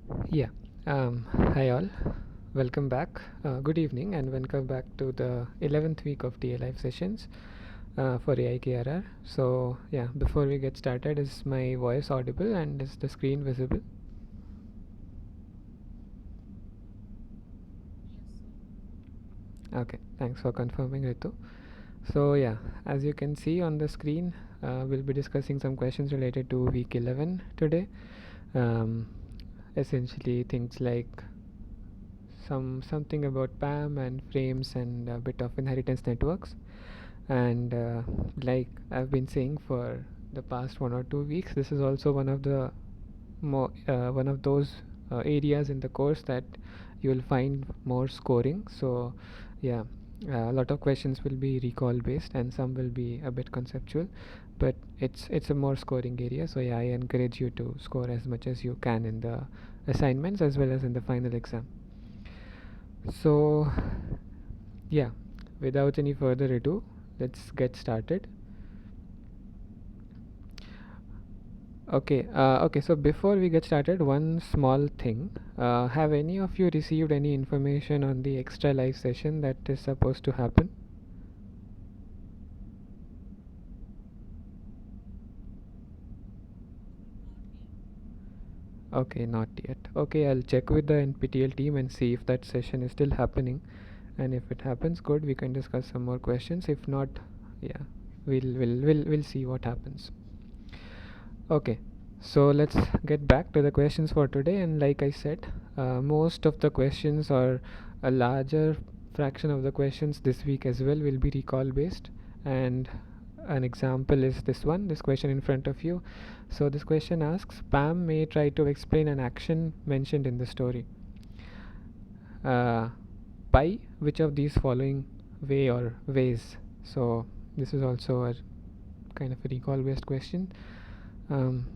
Yeah. Hi all. Welcome back. Good evening and welcome back to the 11th week of TA Live sessions for AI KRR. So yeah, before we get started, is my voice audible and is the screen visible? Okay, thanks for confirming, Ritu. So yeah, as you can see on the screen, we'll be discussing some questions related to week 11 today. Um, Essentially things like something about PAM and frames and a bit of inheritance networks. And like I've been saying for the past 1 or 2 weeks, this is also one of those areas in the course that you will find more scoring. So yeah, a lot of questions will be recall based and some will be a bit conceptual, but it's a more scoring area. So yeah, I encourage you to score as much as you can in the assignments as well as in the final exam. So yeah, without any further ado, let's get started. Okay, so before we get started, one small thing. Have any of you received any information on the extra live session that is supposed to happen? Okay, not yet. Okay, I'll check with the NPTEL team and see if that session is still happening. And if it happens, good, we can discuss some more questions. If not, yeah, we'll see what happens. Okay, so let's get back to the questions for today. And like I said, most of the questions or a larger fraction of the questions this week as well will be recall based. And an example is this question in front of you. So this question asks, Pam may try to explain an action mentioned in the story. Uh, by which of these following way or ways? So this is also a kind of a recall based question. Um,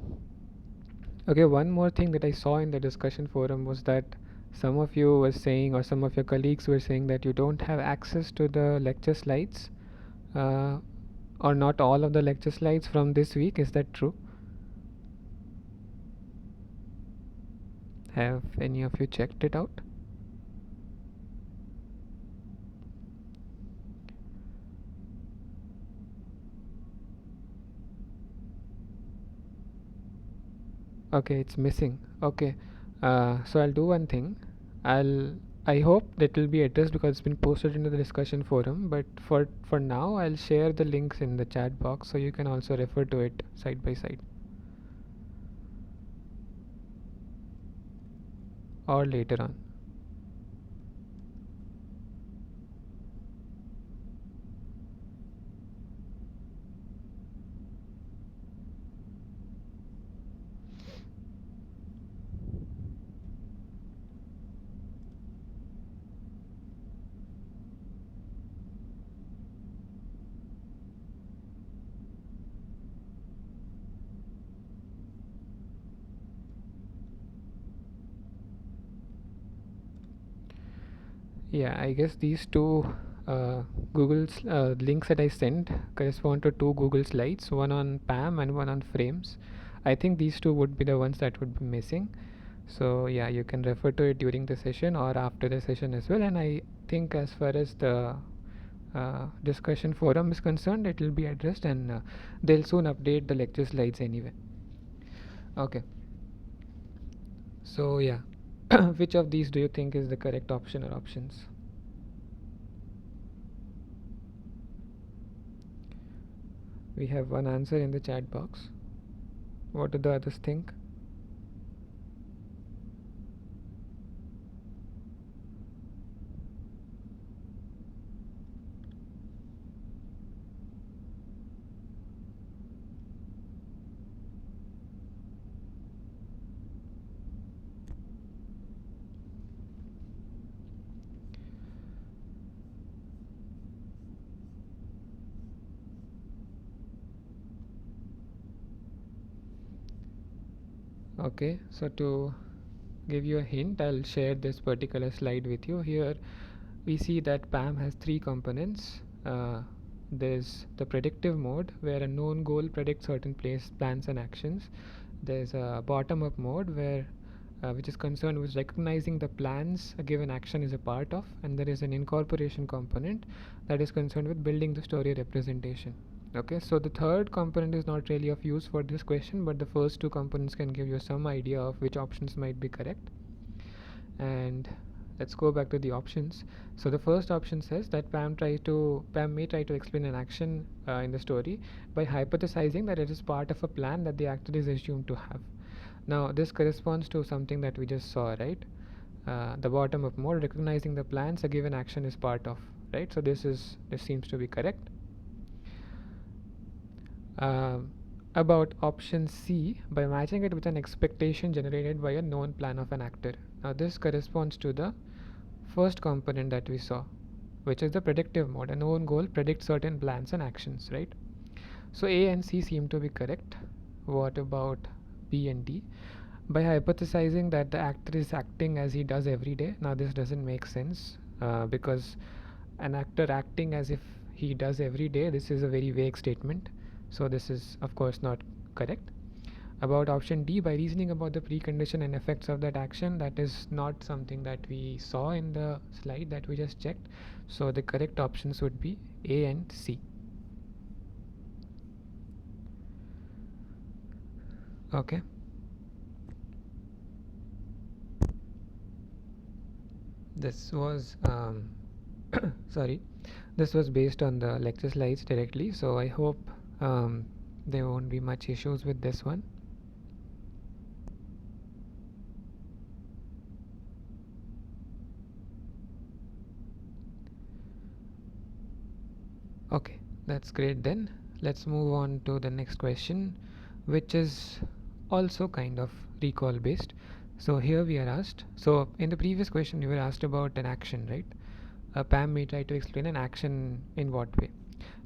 Okay, one more thing that I saw in the discussion forum was that some of you were saying, or some of your colleagues were saying, that you don't have access to the lecture slides, uh, or not all of the lecture slides from this week. Is that true? Have any of you checked it out? Okay, it's missing. Okay, so I'll do one thing. I'll I hope that will be addressed because it's been posted into the discussion forum. But for now, I'll share the links in the chat box so you can also refer to it side by side or later on. Yeah, I guess these two Google's links that I sent correspond to two Google slides, one on PAM and one on frames. I think these two would be the ones that would be missing. So yeah, you can refer to it during the session or after the session as well. And I think as far as the discussion forum is concerned, it will be addressed and they'll soon update the lecture slides anyway. Okay. So yeah, which of these do you think is the correct option or options? We have one answer in the chat box. What do the others think? Okay, so to give you a hint, I'll share this particular slide with you. Here we see that PAM has three components. There's the predictive mode where a known goal predicts certain plans and actions. There's a bottom up mode where which is concerned with recognizing the plans a given action is a part of, and there is an incorporation component that is concerned with building the story representation. Okay, so the third component is not really of use for this question, but the first two components can give you some idea of which options might be correct. And let's go back to the options. So the first option says that Pam may try to explain an action in the story by hypothesizing that it is part of a plan that the actor is assumed to have. Now this corresponds to something that we just saw, right? The bottom up mode, recognizing the plans a given action is part of, right? So this seems to be correct. About option C, by matching it with an expectation generated by a known plan of an actor. Now this corresponds to the first component that we saw, which is the predictive mode. A known goal predicts certain plans and actions, right? So A and C seem to be correct. What about B and D? By hypothesizing that the actor is acting as he does every day. Now this doesn't make sense because an actor acting as if he does every day, this is a very vague statement. So this is of course not correct. About option D, by reasoning about the precondition and effects of that action, that is not something that we saw in the slide that we just checked. So the correct options would be A and C. Okay. This was sorry, this was based on the lecture slides directly, so I hope there won't be much issues with this one. Okay, that's great. Then let's move on to the next question, which is also kind of recall based. So here we are asked, so in the previous question you were asked about an action, right? Pam may try to explain an action in what way.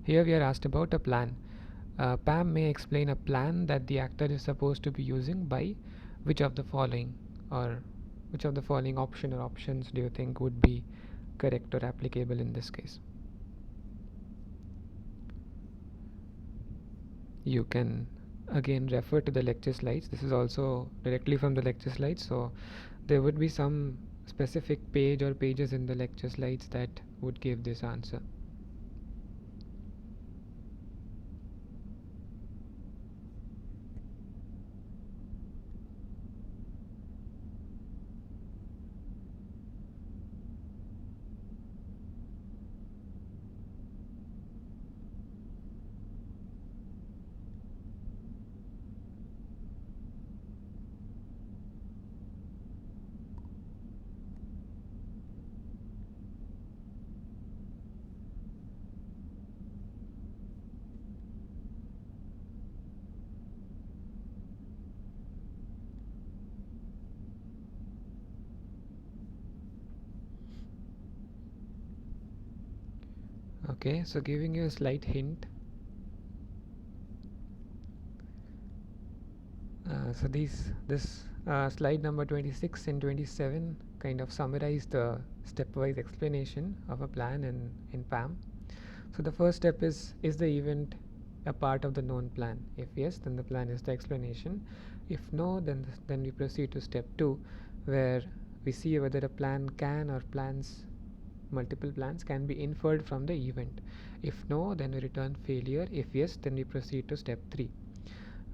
Here we are asked about a plan. Pam may explain a plan that the actor is supposed to be using by which of the following, or which of the following option or options do you think would be correct or applicable in this case? You can again refer to the lecture slides. This is also directly from the lecture slides, so there would be some specific page or pages in the lecture slides that would give this answer. Okay, so giving you a slight hint. So this slide number 26 and 27 kind of summarize the stepwise explanation of a plan in PAM. So the first step is the event a part of the known plan? If yes, then the plan is the explanation. If no, then we proceed to step 2, where we see whether a plan can or multiple plans can be inferred from the event. If no, then we return failure. If yes, then we proceed to step 3,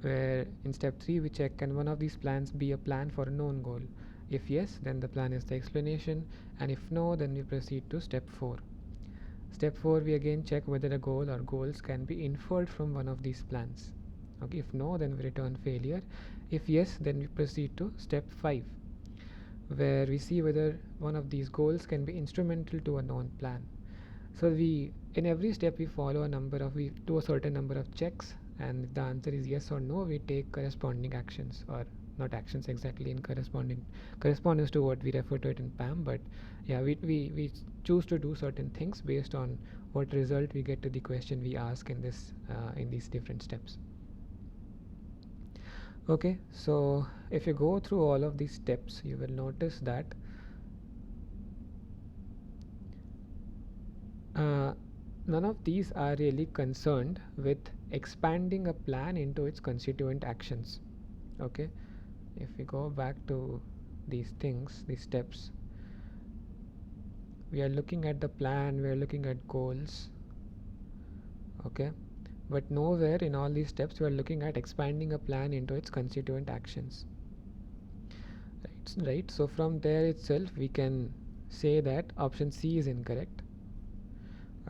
where in step 3 we check, can one of these plans be a plan for a known goal? If yes, then the plan is the explanation, and if no, then we proceed to step 4. Step 4, we again check whether a goal or goals can be inferred from one of these plans. Okay, if no, then we return failure. If yes, then we proceed to step 5, where we see whether one of these goals can be instrumental to a known plan. So in every step we follow we do a certain number of checks, and if the answer is yes or no, we take corresponding actions, or not actions exactly in correspondence to what we refer to it in PAM, but yeah, we choose to do certain things based on what result we get to the question we ask in these different steps. Okay, so if you go through all of these steps, you will notice that none of these are really concerned with expanding a plan into its constituent actions. Okay, if we go back to these things, these steps, we are looking at the plan, we are looking at goals, okay, but nowhere in all these steps we are looking at expanding a plan into its constituent actions, right? So from there itself we can say that option C is incorrect.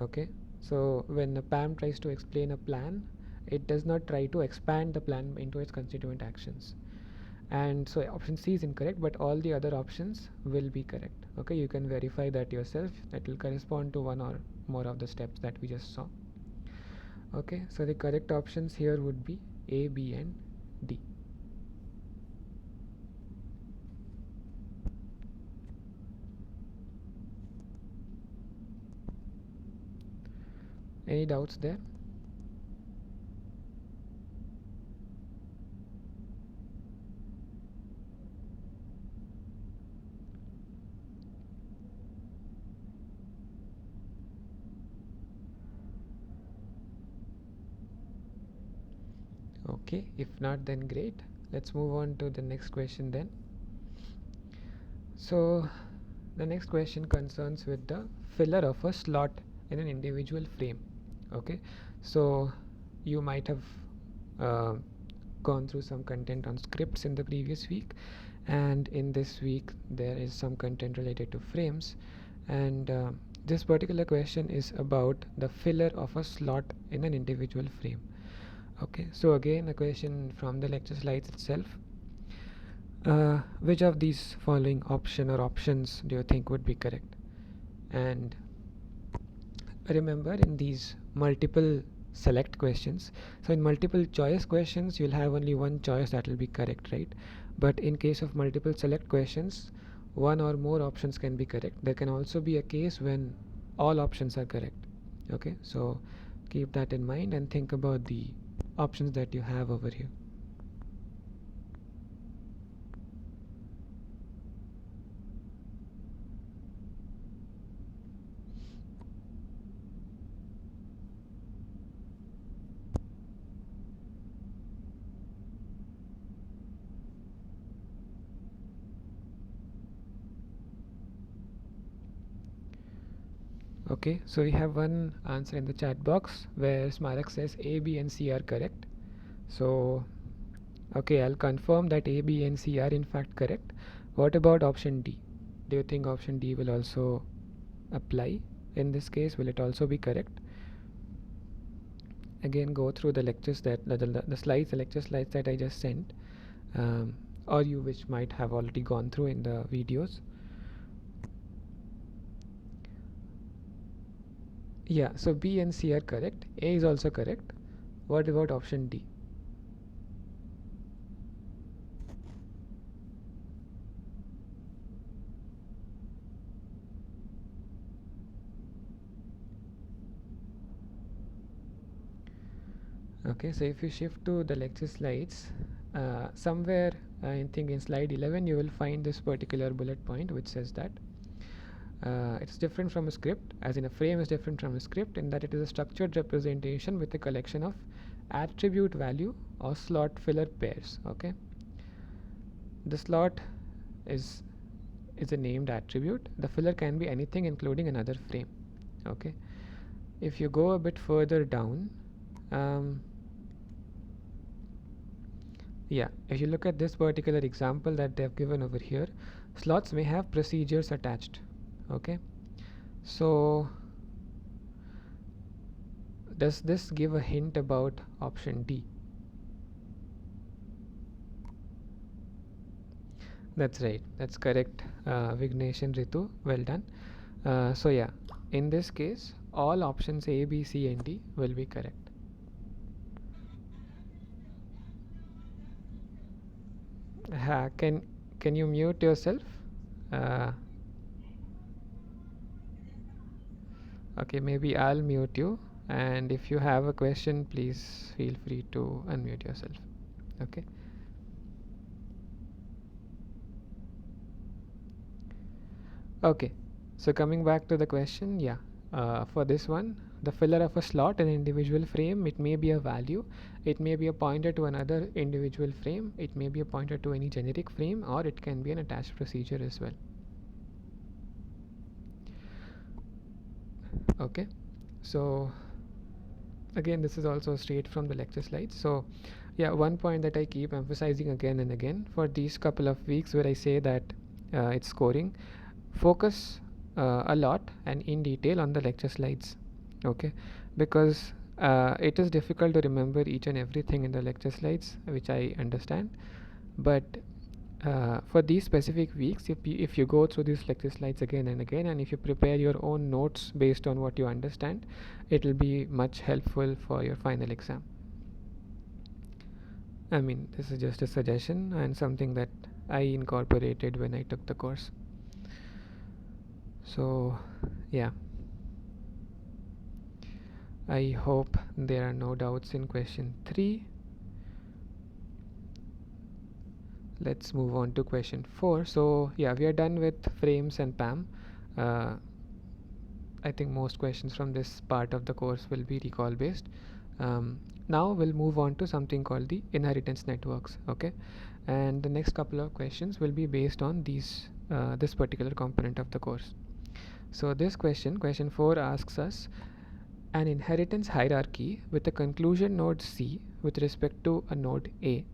Okay, so when a PAM tries to explain a plan, it does not try to expand the plan into its constituent actions, and so option C is incorrect, but all the other options will be correct. Okay, you can verify that yourself, that will correspond to one or more of the steps that we just saw. Okay, so the correct options here would be A, B and D. Any doubts there? Okay, if not, then great. Let's move on to the next question then. So the next question concerns with the filler of a slot in an individual frame. Okay, so you might have uh, gone through some content on scripts in the previous week, and in this week there is some content related to frames, and this particular question is about the filler of a slot in an individual frame. Okay, so again a question from the lecture slides itself. Which of these following option or options do you think would be correct? And remember, in these multiple select questions, so in multiple choice questions you'll have only one choice that will be correct, right? But in case of multiple select questions, one or more options can be correct. There can also be a case when all options are correct. Okay, so keep that in mind and think about the options that you have over here. Okay, so we have one answer in the chat box where Smarak says A, B and C are correct. So okay, I'll confirm that A, B and C are in fact correct. What about option D? Do you think option D will also apply in this case? Will it also be correct? Again, go through the lectures that the slides, the lecture slides that I just sent, or you which might have already gone through in the videos. Yeah, so B and C are correct. A is also correct. What about option D? Okay, so if you shift to the lecture slides, somewhere I think in slide 11 you will find this particular bullet point which says that it's different from a script, as in a frame is different from a script in that it is a structured representation with a collection of attribute value or slot filler pairs. Okay, the slot is a named attribute. The filler can be anything including another frame. Okay, if you go a bit further down, yeah, if you look at this particular example that they have given over here, slots may have procedures attached. Okay, so does this give a hint about option D? That's right, that's correct, Vignesh and Ritu, well done. So yeah, in this case all options A, B, C and D will be correct. Can you mute yourself? uh, okay, maybe I'll mute you, and if you have a question please feel free to unmute yourself. Okay, okay, so coming back to the question, yeah, For this one, the filler of a slot in an individual frame, it may be a value, it may be a pointer to another individual frame, it may be a pointer to any generic frame, or it can be an attached procedure as well. Okay, so again, this is also straight from the lecture slides. So yeah, one point that I keep emphasizing again and again for these couple of weeks where I say that it's scoring, focus a lot and in detail on the lecture slides. Okay, because it is difficult to remember each and everything in the lecture slides, which I understand, but for these specific weeks, if you go through these lecture slides again and again, and if you prepare your own notes based on what you understand, it will be much helpful for your final exam. I mean, this is just a suggestion and something that I incorporated when I took the course. So yeah, I hope there are no doubts in question 3. Let's move on to question 4. So yeah, we are done with frames and PAM. I think most questions from this part of the course will be recall based. Now we'll move on to something called the inheritance networks. Okay, and the next couple of questions will be based on this particular component of the course. So this question 4, asks us an inheritance hierarchy with a conclusion node C with respect to a node A,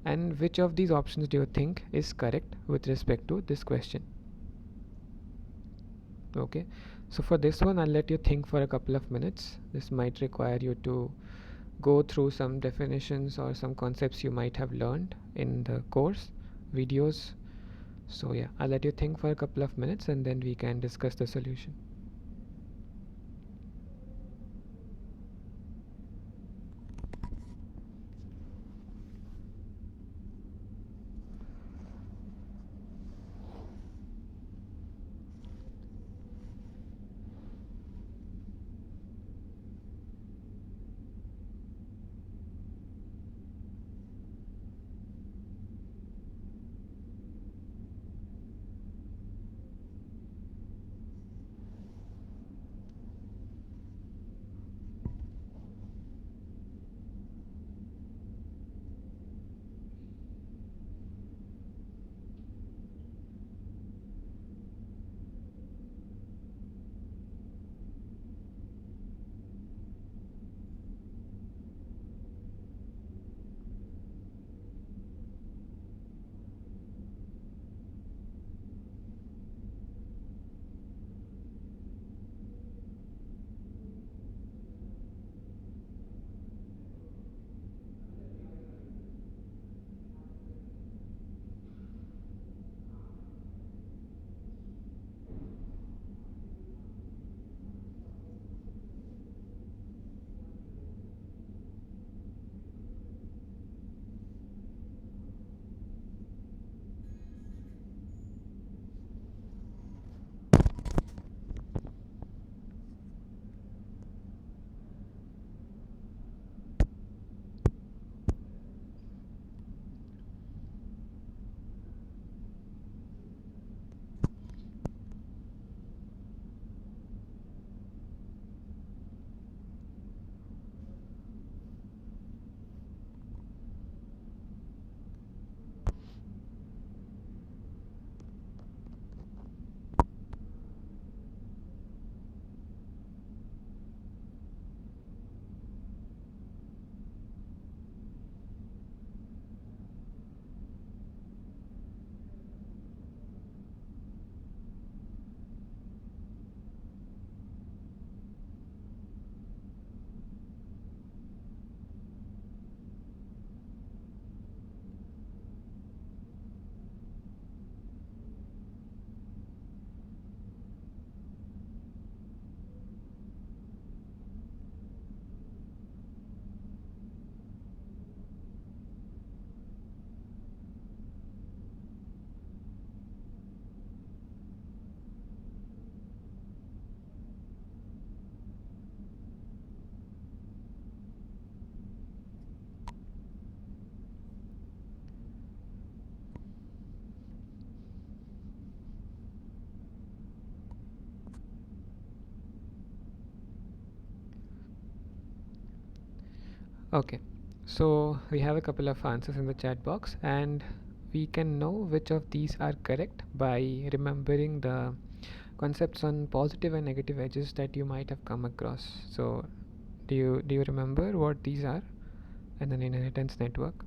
and which of these options do you think is correct with respect to this question? Okay, so for this one, I'll let you think for a couple of minutes. This might require you to go through some definitions or some concepts you might have learned in the course videos. So yeah, I'll let you think for a couple of minutes and then we can discuss the solution. Okay, so we have a couple of answers in the chat box, and we can know which of these are correct by remembering the concepts on positive and negative edges that you might have come across. So, do you remember what these are in an inheritance network?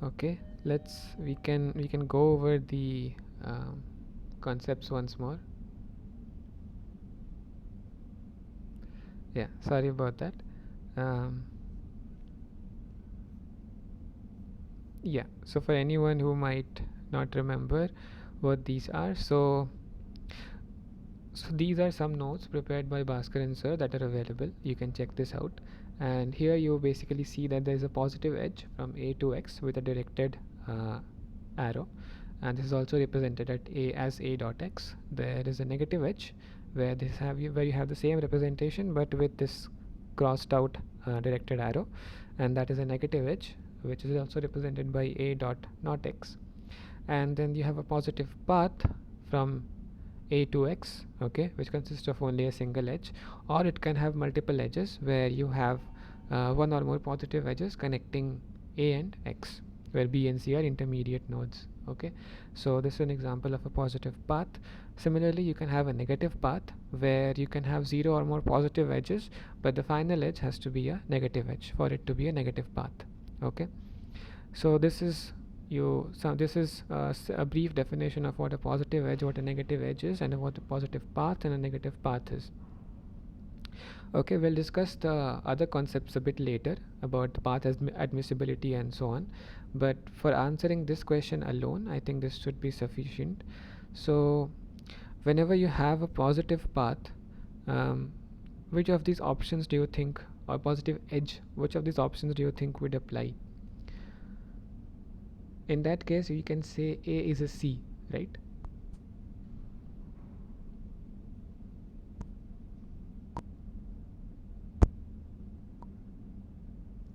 Okay, we can go over the um, concepts once more. Yeah, sorry about that. um, yeah, so for anyone who might not remember what these are, so these are some notes prepared by Bhaskar and Sir that are available. You can check this out. And here you basically see that there is a positive edge from A to X with a directed arrow, and this is also represented at A as A dot X. There is a negative edge where you have the same representation but with this crossed out directed arrow, and that is a negative edge which is also represented by A dot not X. And then you have a positive path from A to X, okay, which consists of only a single edge, or it can have multiple edges where you have one or more positive edges connecting A and X, where B and C are intermediate nodes. Okay, so this is an example of a positive path. Similarly, you can have a negative path where you can have zero or more positive edges, but the final edge has to be a negative edge for it to be a negative path. Okay, so this is a brief definition of what a positive edge, what a negative edge is, and what a positive path and a negative path is. Okay, we'll discuss the other concepts a bit later about path admissibility and so on. But for answering this question alone, I think this should be sufficient. So, whenever you have a positive path, um, which of these options do you think, or positive edge, which of these options do you think would apply? In that case, we can say A is a C, right?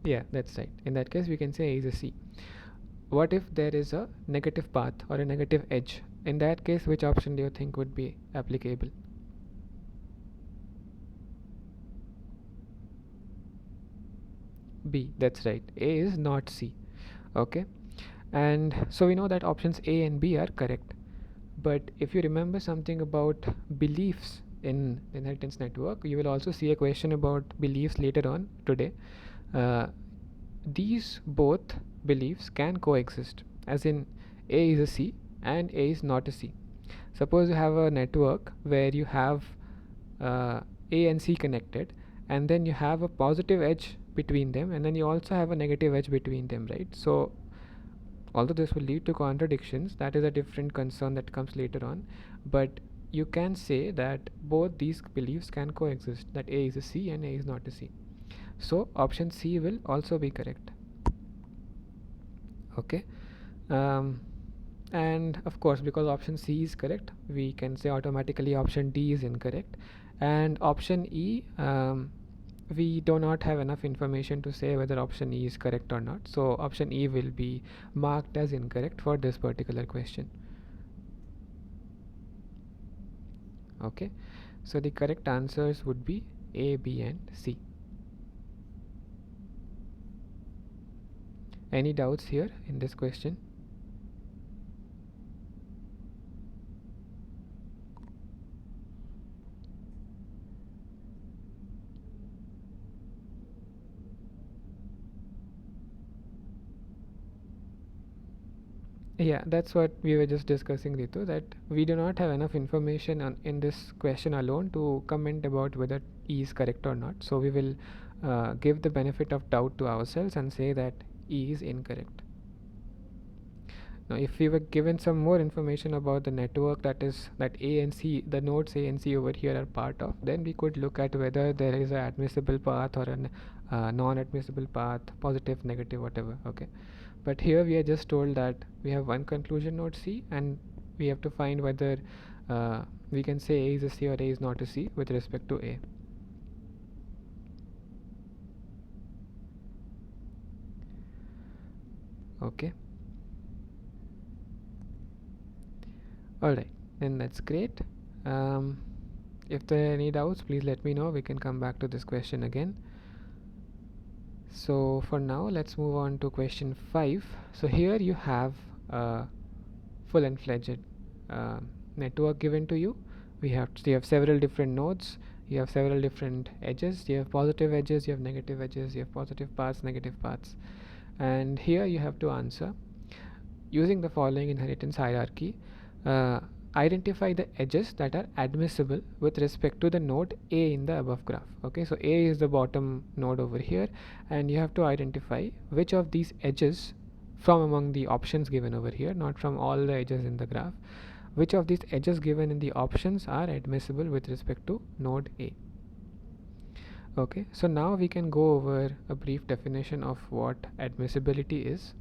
Yeah, that's right. In that case, we can say A is a C. What if there is a negative path or a negative edge? In that case, which option do you think would be applicable? B, that's right. A is not C. Okay, and so we know that options A and B are correct. But if you remember something about beliefs in the inheritance network, you will also see a question about beliefs later on today. Uh, these both beliefs can coexist, as in A is a C and A is not a C. Suppose you have a network where you have A and C connected, and then you have a positive edge between them, and then you also have a negative edge between them, right? So although this will lead to contradictions, that is a different concern that comes later on, but you can say that both these beliefs can coexist, that A is a C and A is not a C. So option C will also be correct. Okay, um, and of course, because option C is correct, we can say automatically option D is incorrect, and option E, we do not have enough information to say whether option E is correct or not, so option E will be marked as incorrect for this particular question. Okay, so the correct answers would be A, B and C. Any doubts here in this question? Yeah, that's what we were just discussing, Ritu, that we do not have enough information in this question alone to comment about whether E is correct or not. So we will give the benefit of doubt to ourselves and say that E is incorrect. Now, if we were given some more information about the network that A and C, the nodes A and C over here are part of, then we could look at whether there is an admissible path or an non-admissible path, positive, negative, whatever. Okay, but here we are just told that we have one conclusion node C, and we have to find whether we can say A is a C or A is not a C with respect to A. Okay. Alright, then that's great. um, if there are any doubts, please let me know. We can come back to this question again. So for now, let's move on to question 5. So here you have a full and fledged uh, network given to you. You have several different nodes, you have several different edges, you have positive edges, you have negative edges, you have positive paths, negative paths, and here you have to answer using the following inheritance hierarchy. uh, Identify the edges that are admissible with respect to the node A in the above graph. Okay, so A is the bottom node over here, and you have to identify which of these edges from among the options given over here, not from all the edges in the graph, which of these edges given in the options are admissible with respect to node A. Okay, so now we can go over a brief definition of what admissibility is.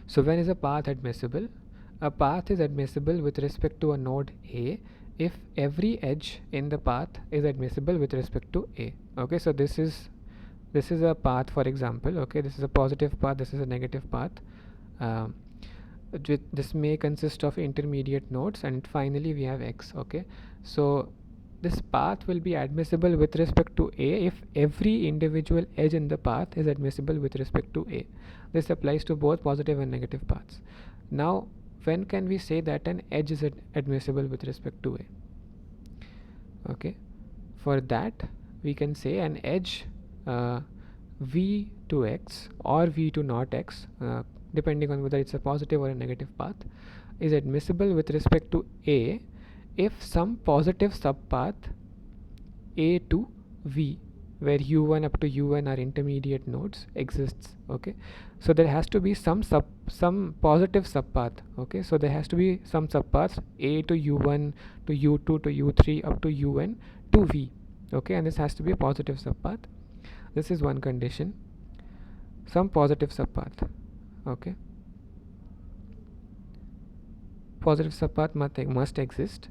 So when is a path admissible? A path is admissible with respect to a node A if every edge in the path is admissible with respect to A. Okay, so this is a path, for example. Okay, this is a positive path, this is a negative path. um, this may consist of intermediate nodes, and finally we have X. Okay, so this path will be admissible with respect to A if every individual edge in the path is admissible with respect to A. This applies to both positive and negative paths. Now, when can we say that an edge is admissible with respect to A? Okay, for that we can say an edge V to X or V to not X, depending on whether it's a positive or a negative path, is admissible with respect to A if some positive subpath A to V, where u1 up to un are intermediate nodes, exists. Okay, so there has to be some positive subpath. Okay, so there has to be some subpaths A to u1 to u2 to u3 up to un to V. Okay, and this has to be a positive subpath. This is one condition, some positive subpath. Okay, positive subpath must exist.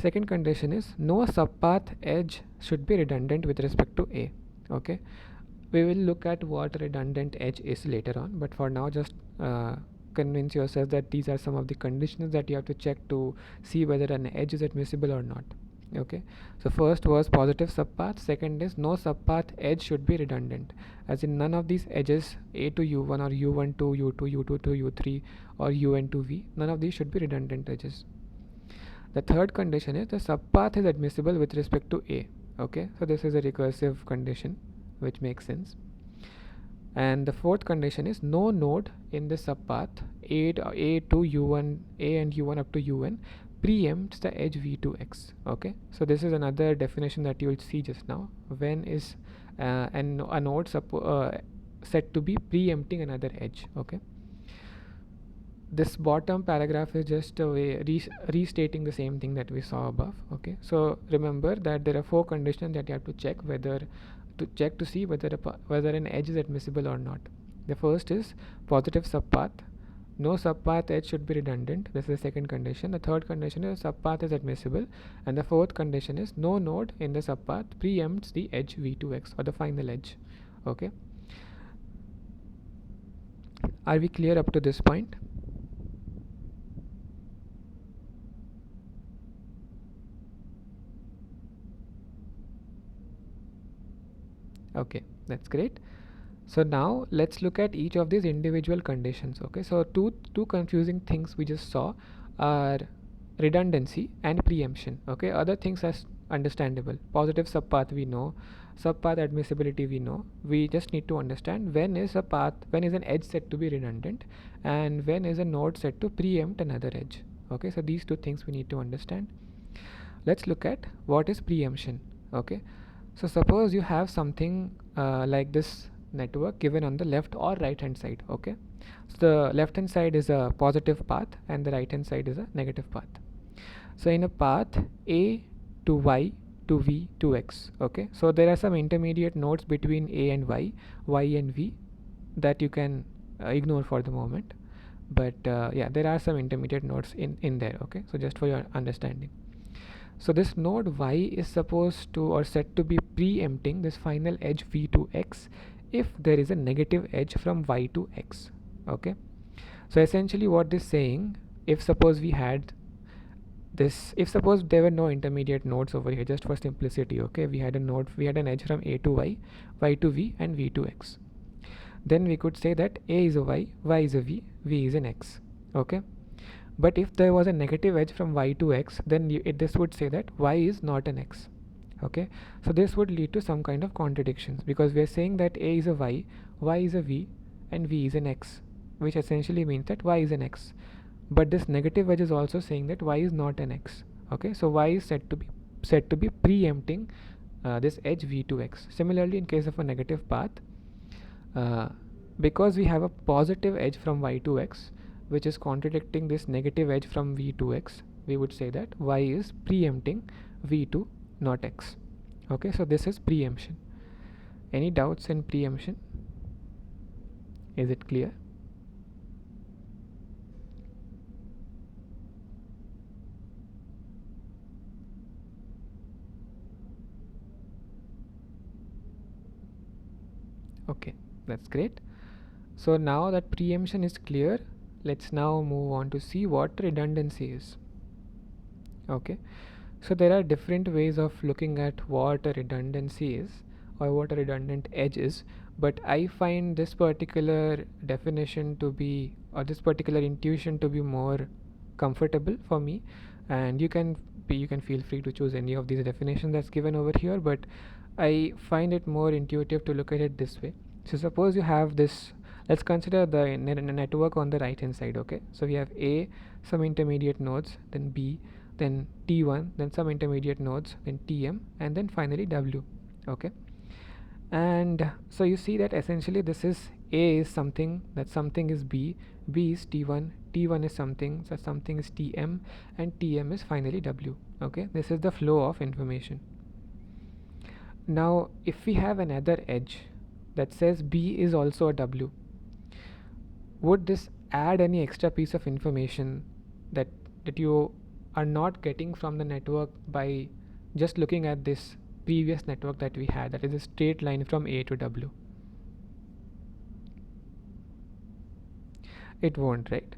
Second condition is no subpath edge should be redundant with respect to A. Okay, we will look at what redundant edge is later on, but for now just convince yourself that these are some of the conditions that you have to check to see whether an edge is admissible or not. Okay, so first was positive subpath, second is no subpath edge should be redundant, as in none of these edges A to u1 or u1 to u2, u2 to u3 or un to v, none of these should be redundant edges. The third condition is the subpath is admissible with respect to A. Okay, so this is a recursive condition which makes sense. And the fourth condition is no node in the subpath A to u1, A and u1 up to un preempts the edge v to x. Okay, so this is another definition that you will see just now. When is a node said to be preempting another edge? Okay, this bottom paragraph is just a way restating the same thing that we saw above. Okay, so remember that there are 4 conditions that you have to check to see whether an edge is admissible or not. The first is positive subpath. No subpath edge should be redundant. This is the second condition. The third condition is subpath is admissible, and the fourth condition is no node in the subpath preempts the edge v to x, or the final edge. Okay, are we clear up to this point? Okay, that's great. So now let's look at each of these individual conditions. Okay, so two confusing things we just saw are redundancy and preemption. Okay, other things are understandable. Positive subpath we know, subpath admissibility we know. We just need to understand when is an edge said to be redundant, and when is a node said to preempt another edge. Okay, so these two things we need to understand. Let's look at what is preemption. Okay, so suppose you have something like this network given on the left or right hand side. Okay, so the left hand side is a positive path and the right hand side is a negative path. So in a path A to Y to V to X, okay, so there are some intermediate nodes between A and Y and V that you can ignore for the moment, but yeah, there are some intermediate nodes in there. Okay, so just for your understanding, so this node Y is supposed to or said to be preempting this final edge V to X if there is a negative edge from Y to X. Okay, so essentially what this is saying, if suppose we had this, if suppose there were no intermediate nodes over here, just for simplicity, okay, we had a node, we had an edge from a to y to v, and v to x, then we could say that a is a y is a v is an x, okay. But if there was a negative edge from y to x, then this would say that y is not an x, okay. So this would lead to some kind of contradictions, because we are saying that a is a y is a v, and v is an x, which essentially means that y is an x. But this negative edge is also saying that y is not an x, okay. So y is said to be preempting this edge v to x. Similarly, in case of a negative path, because we have a positive edge from y to x, which is contradicting this negative edge from v to x, we would say that y is preempting v to not x, okay. So this is preemption. Any doubts in preemption? Is it clear? Okay, that's great. So now that preemption is clear, let's now move on to see what redundancy is. Okay, so there are different ways of looking at what a redundancy is, or what a redundant edge is, but I find this particular definition to be, or this particular intuition to be more comfortable for me. And you can feel free to choose any of these definitions that's given over here, but I find it more intuitive to look at it this way. So suppose you have this, let's consider the network on the right hand side, okay. So we have a, some intermediate nodes, then b, then t1, then some intermediate nodes, then tm, and then finally w, okay. And so you see that essentially this is a is something, that something is b is t1, t1 is something, so something is tm, and tm is finally w, okay. This is the flow of information. Now if we have another edge that says b is also a w, would this add any extra piece of information that you are not getting from the network by just looking at this previous network that we had, that is a straight line from a to w? It won't, right?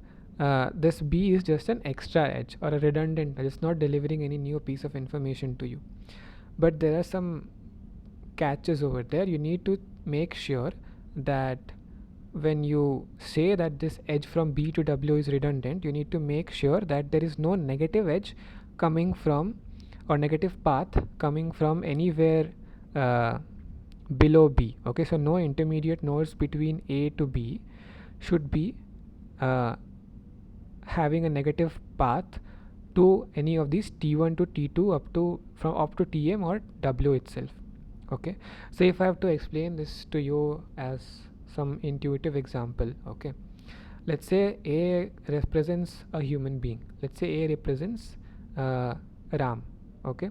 This b is just an extra edge or a redundant edge. It's not delivering any new piece of information to you. But there are some catches over there. You need to make sure that when you say that this edge from b to w is redundant, you need to make sure that there is no negative edge coming from, or negative path coming from anywhere below b, okay. So no intermediate nodes between a to b should be having a negative path to any of these t1 to t2 up to tm or w itself, okay. So if I have to explain this to you as some intuitive example, okay, let's say a represents a human being, let's say a represents ram, okay.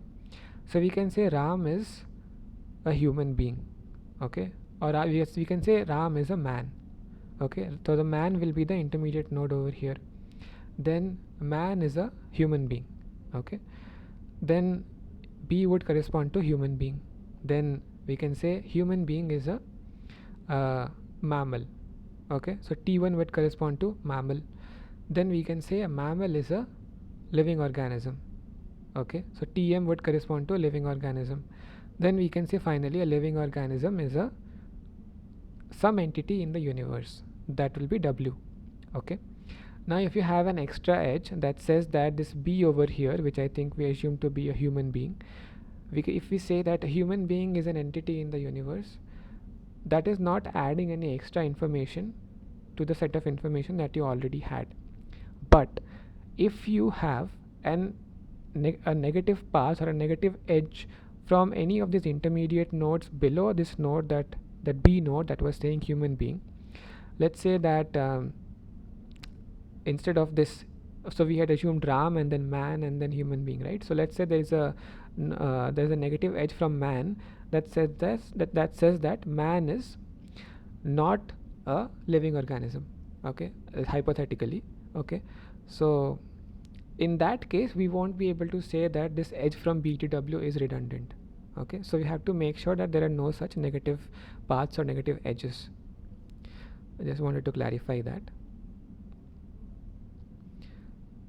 So we can say ram is a human being, okay, or yes, we can say ram is a man, okay. So the man will be the intermediate node over here, then man is a human being, okay. Then b would correspond to human being, then we can say human being is a mammal, okay. So t1 would correspond to mammal, then we can say a mammal is a living organism, okay. So tm would correspond to a living organism, then we can say finally a living organism is a some entity in the universe, that will be w, okay. Now if you have an extra edge that says that this b over here, which I think we assume to be a human being, if we say that a human being is an entity in the universe, that is not adding any extra information to the set of information that you already had. But if you have a negative path or a negative edge from any of these intermediate nodes below this node, that b node that was saying human being, let's say that instead of this, so we had assumed ram and then man and then human being, right? So let's say there's a negative edge from man that says that says that man is not a living organism, okay, hypothetically, okay. So in that case we won't be able to say that this edge from b to w is redundant, okay. So we have to make sure that there are no such negative paths or negative edges. I just wanted to clarify that.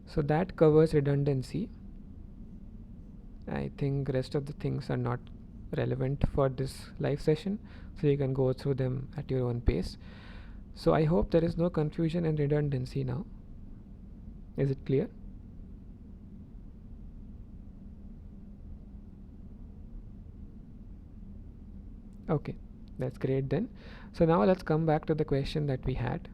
So that covers redundancy. I think rest of the things are not relevant for this live session, so you can go through them at your own pace. So I hope there is no confusion and redundancy now. Is it clear? Okay, that's great then. So now let's come back to the question that we had.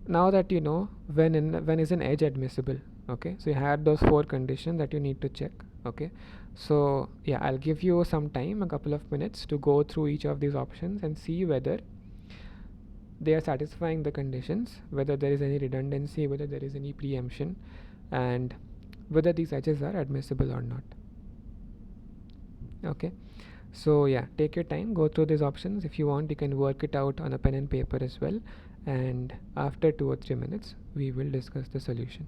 Now that you know when is an edge admissible, okay, so you had those four conditions that you need to check. Okay, so yeah, I'll give you some time, a couple of minutes, to go through each of these options and see whether they are satisfying the conditions, whether there is any redundancy, whether there is any preemption, and whether these edges are admissible or not. Okay, so yeah, take your time, go through these options. If you want, you can work it out on a pen and paper as well, and after 2 or 3 minutes we will discuss the solution.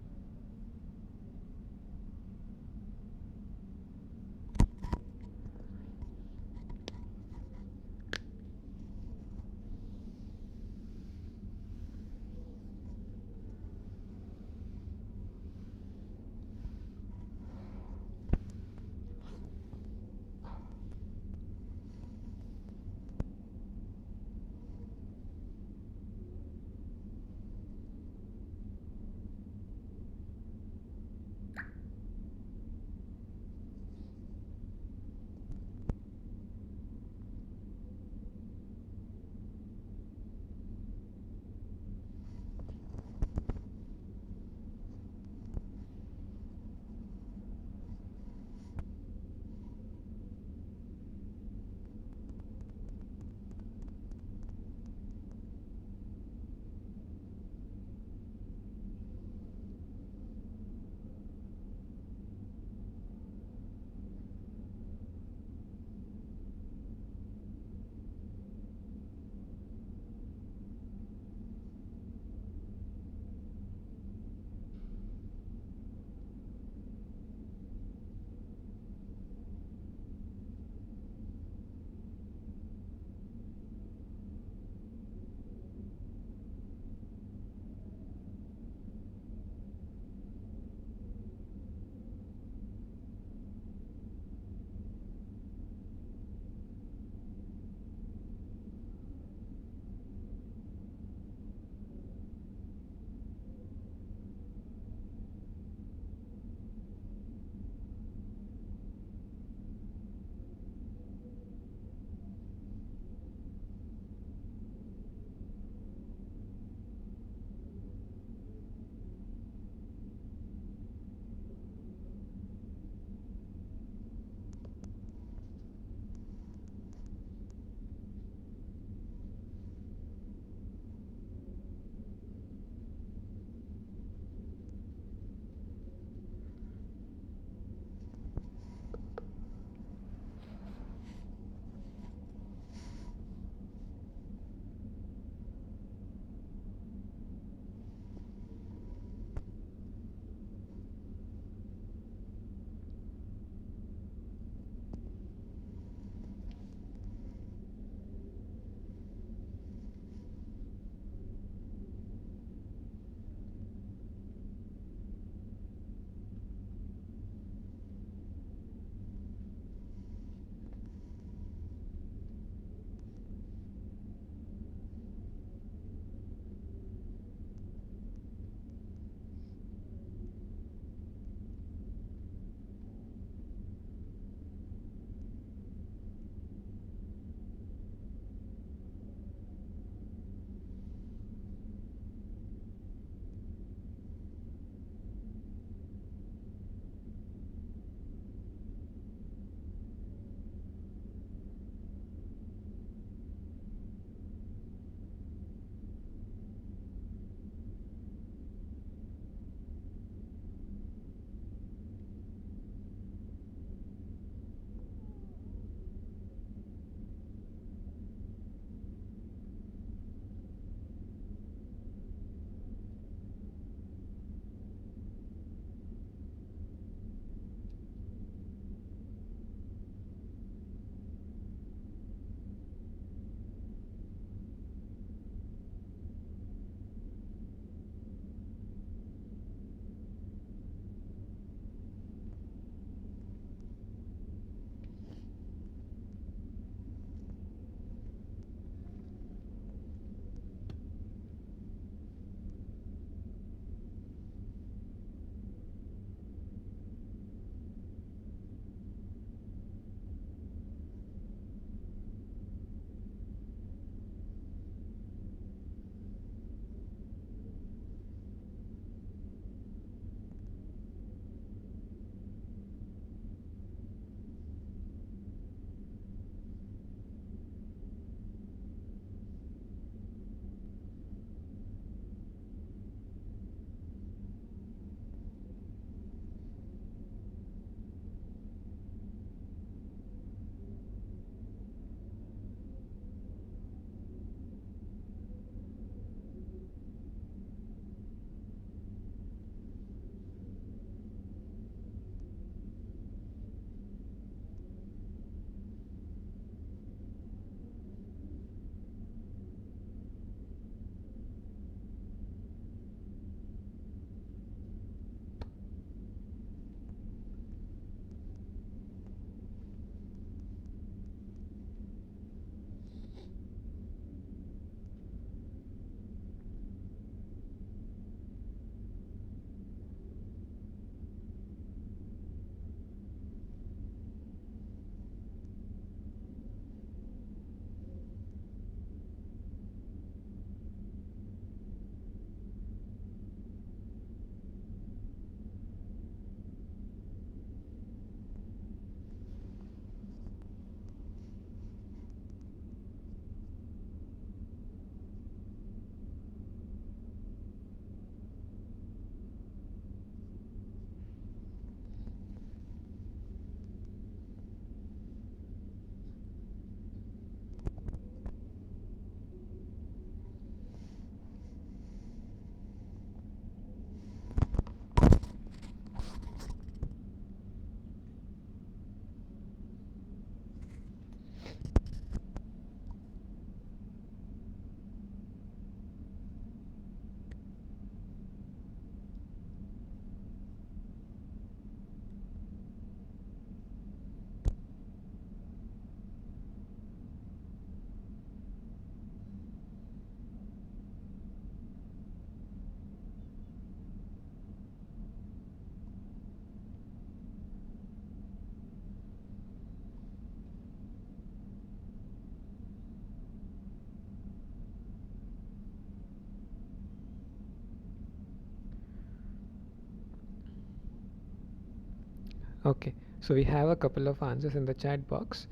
Okay, so we have a couple of answers in the chat box,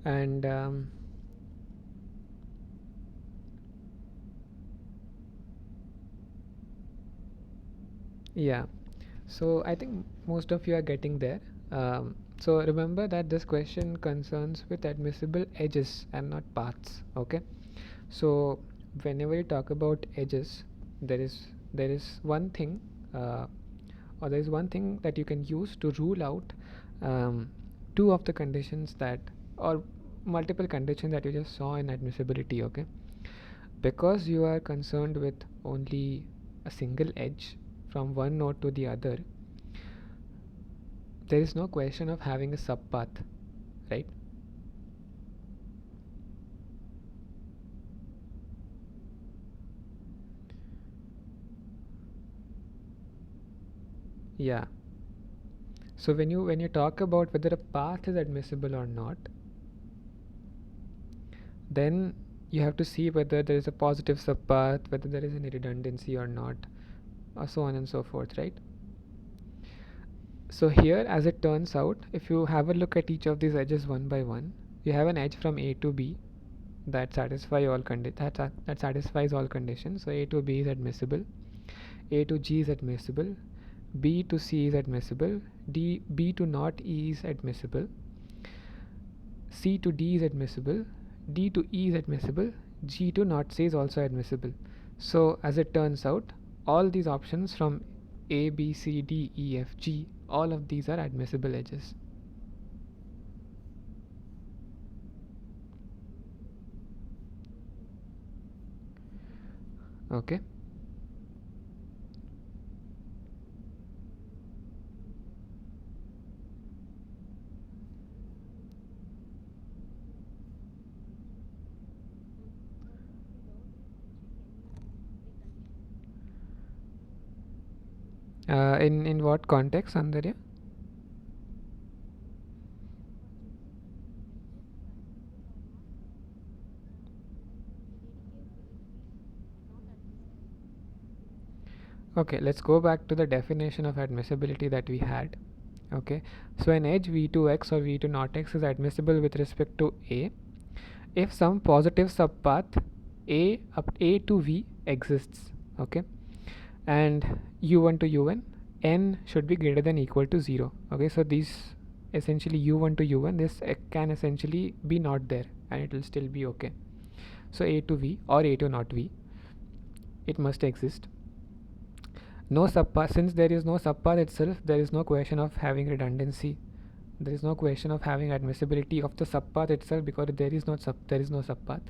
and yeah, so I think most of you are getting there. So remember that this question concerns with admissible edges and not paths. Okay, so whenever you talk about edges, there is one thing, uh, or there is one thing that you can use to rule out two of the conditions that, or multiple conditions that you just saw in admissibility. Okay, because you are concerned with only a single edge from one node to the other, there is no question of having a subpath, right? Yeah, so when you talk about whether a path is admissible or not, then you have to see whether there is a positive subpath, whether there is any redundancy or not, or so on and so forth, right? So here, as it turns out, if you have a look at each of these edges one by one, you have an edge from A to B that that satisfies all conditions. So A to B is admissible, A to G is admissible, B to C is admissible, B to not E is admissible, C to D is admissible, D to E is admissible, G to not C is also admissible. So as it turns out, all these options from A, B, C, D, E, F, G, all of these are admissible edges. Okay. In what context, Andarya? Okay, let's go back to the definition of admissibility that we had. Okay, so an edge v2x or v2 not x is admissible with respect to A if some positive subpath A to V exists. Okay, and u1 to un, n should be greater than equal to 0. Okay, so these essentially u1 to un, this can essentially be not there and it will still be okay. So A to V or A to not V, it must exist. No subpath, since there is no subpath itself, there is no question of having redundancy. There is no question of having admissibility of the subpath itself, because there is no subpath,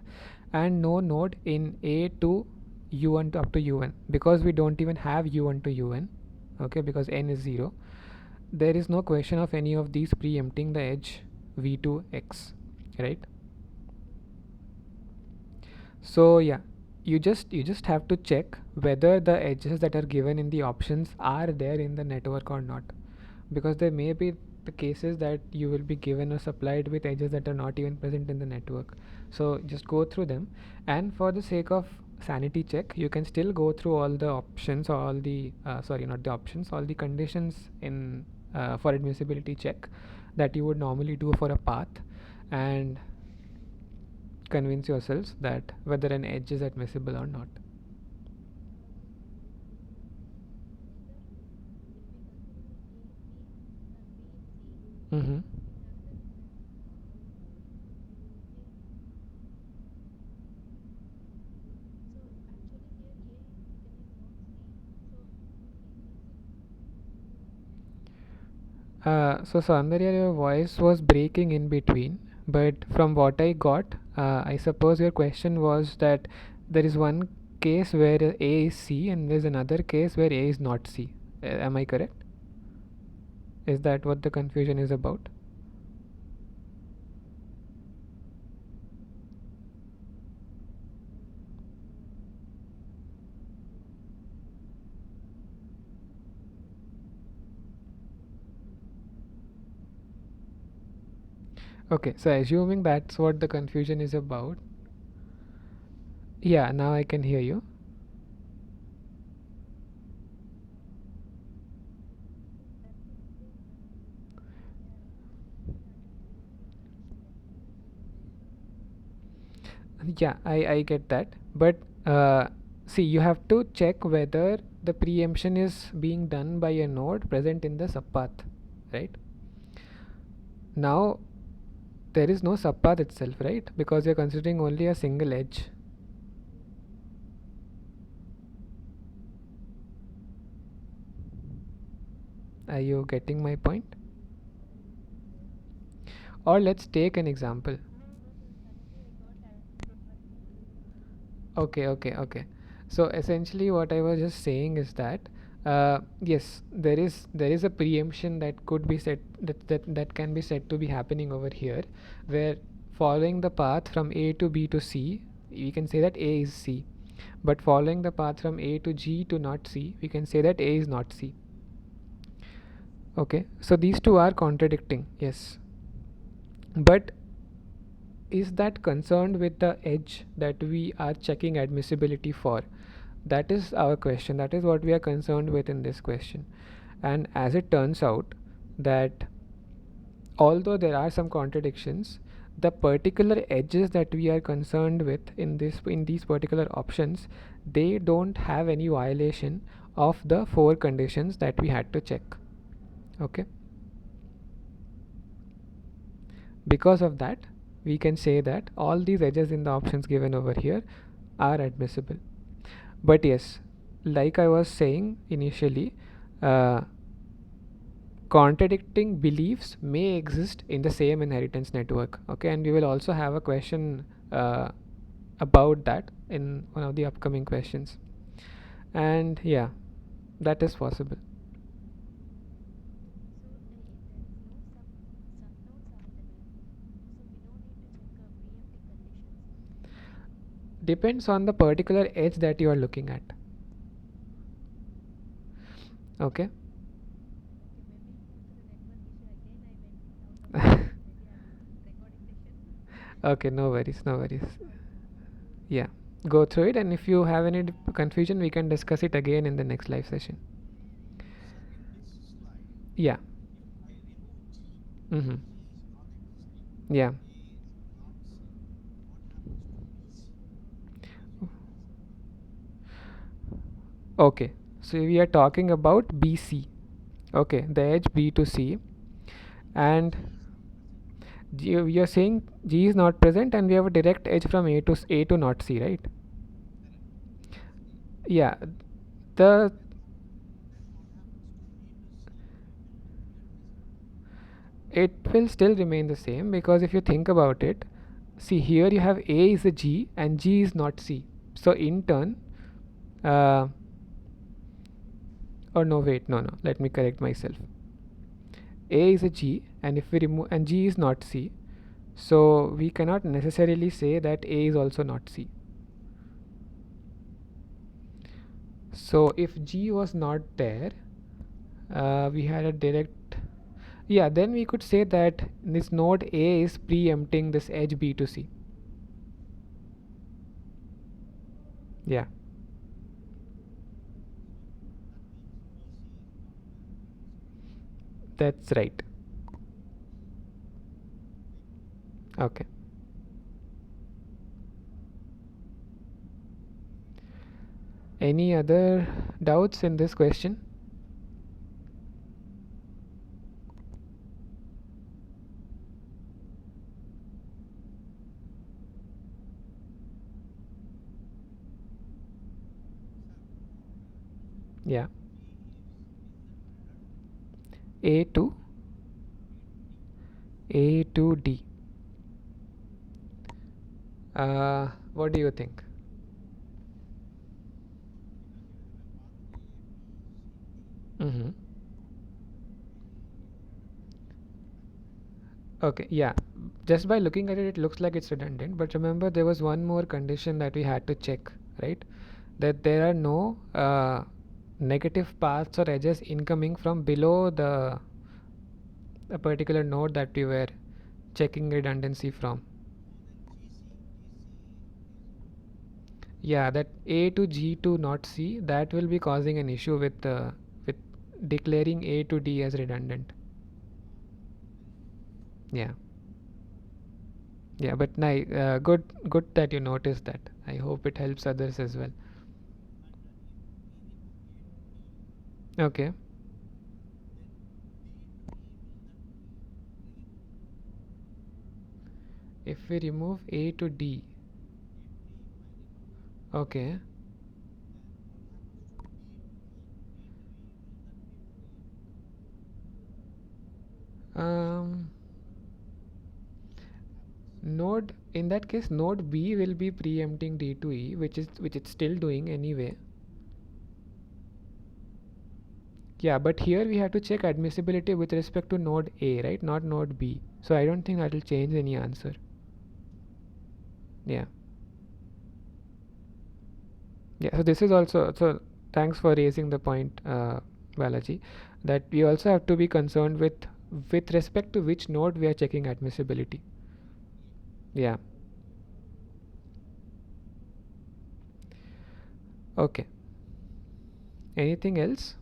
and no node in A to u1 to up to un, because we don't even have u1 to un. Okay, because n is 0. There is no question of any of these preempting the edge v2x, right? So yeah, you just have to check whether the edges that are given in the options are there in the network or not, because there may be the cases that you will be given or supplied with edges that are not even present in the network. So just go through them, and for the sake of sanity check, you can still go through all the options, or all the sorry, not the options, all the conditions in for admissibility check that you would normally do for a path, and convince yourselves that whether an edge is admissible or not. Mm-hmm. So Soundarya, your voice was breaking in between, but from what I got, I suppose your question was that there is one case where A is C and there's another case where A is not C. Am I correct? Is that what the confusion is about? Okay, so assuming that's what the confusion is about, yeah, now I can hear you. Yeah, I get that, but see, you have to check whether the preemption is being done by a node present in the subpath, right? Now there is no subpath itself, right? Because you're considering only a single edge. Are you getting my point? Or let's take an example. Okay. So essentially, what I was just saying is that yes, there is a preemption that could be said that can be said to be happening over here, where following the path from A to B to C, we can say that A is C, but following the path from A to G to not C, we can say that A is not C. Okay, so these two are contradicting, yes, but is that concerned with the edge that we are checking admissibility for? That is our question. That is what we are concerned with in this question. And as it turns out, that although there are some contradictions, the particular edges that we are concerned with in these particular options, they don't have any violation of the four conditions that we had to check. Okay. Because of that, we can say that all these edges in the options given over here are admissible. But yes, like I was saying initially, uh, contradicting beliefs may exist in the same inheritance network. Okay, and we will also have a question about that in one of the upcoming questions. And yeah, that is possible. Depends on the particular edge that you are looking at. Okay. Okay, no worries, no worries. Yeah, go through it, and if you have any confusion, we can discuss it again in the next live session. Yeah. Mm-hmm. Yeah. Okay, so we are talking about BC. Okay, the edge B to C, and we are saying G is not present, and we have a direct edge from A to not C, right? Yeah, the it will still remain the same, because if you think about it, see, here you have A is a G and G is not C. So in turn, uh, or no, wait, no, let me correct myself. A is a G, and if we remove, and G is not C, so we cannot necessarily say that A is also not C. So if G was not there, we had a direct, yeah, then we could say that this node A is preempting this edge B to C. Yeah, that's right. Okay. Any other doubts in this question? Yeah. A to D. What do you think? Mm-hmm. Okay, yeah. Just by looking at it, it looks like it's redundant. But remember, there was one more condition that we had to check, right? That there are no negative paths or edges incoming from below the a particular node that we were checking redundancy from. Yeah, that A to G to not C, that will be causing an issue with declaring A to D as redundant. Yeah. Yeah, but good that you noticed that. I hope it helps others as well. Okay. If we remove A to D, okay. Um, Node in that case, node B will be preempting D to E, which it's still doing anyway. Yeah, but here we have to check admissibility with respect to node A, right? Not node B. So I don't think that will change any answer. Yeah. Yeah. So this is also so. Thanks for raising the point, Balaji, that we also have to be concerned with respect to which node we are checking admissibility. Yeah. Okay. Anything else?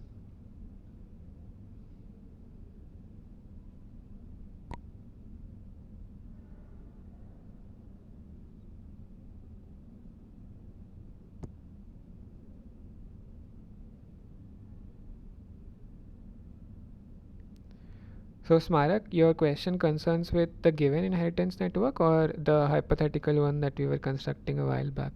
So Smarak, your question concerns with the given inheritance network or the hypothetical one that we were constructing a while back?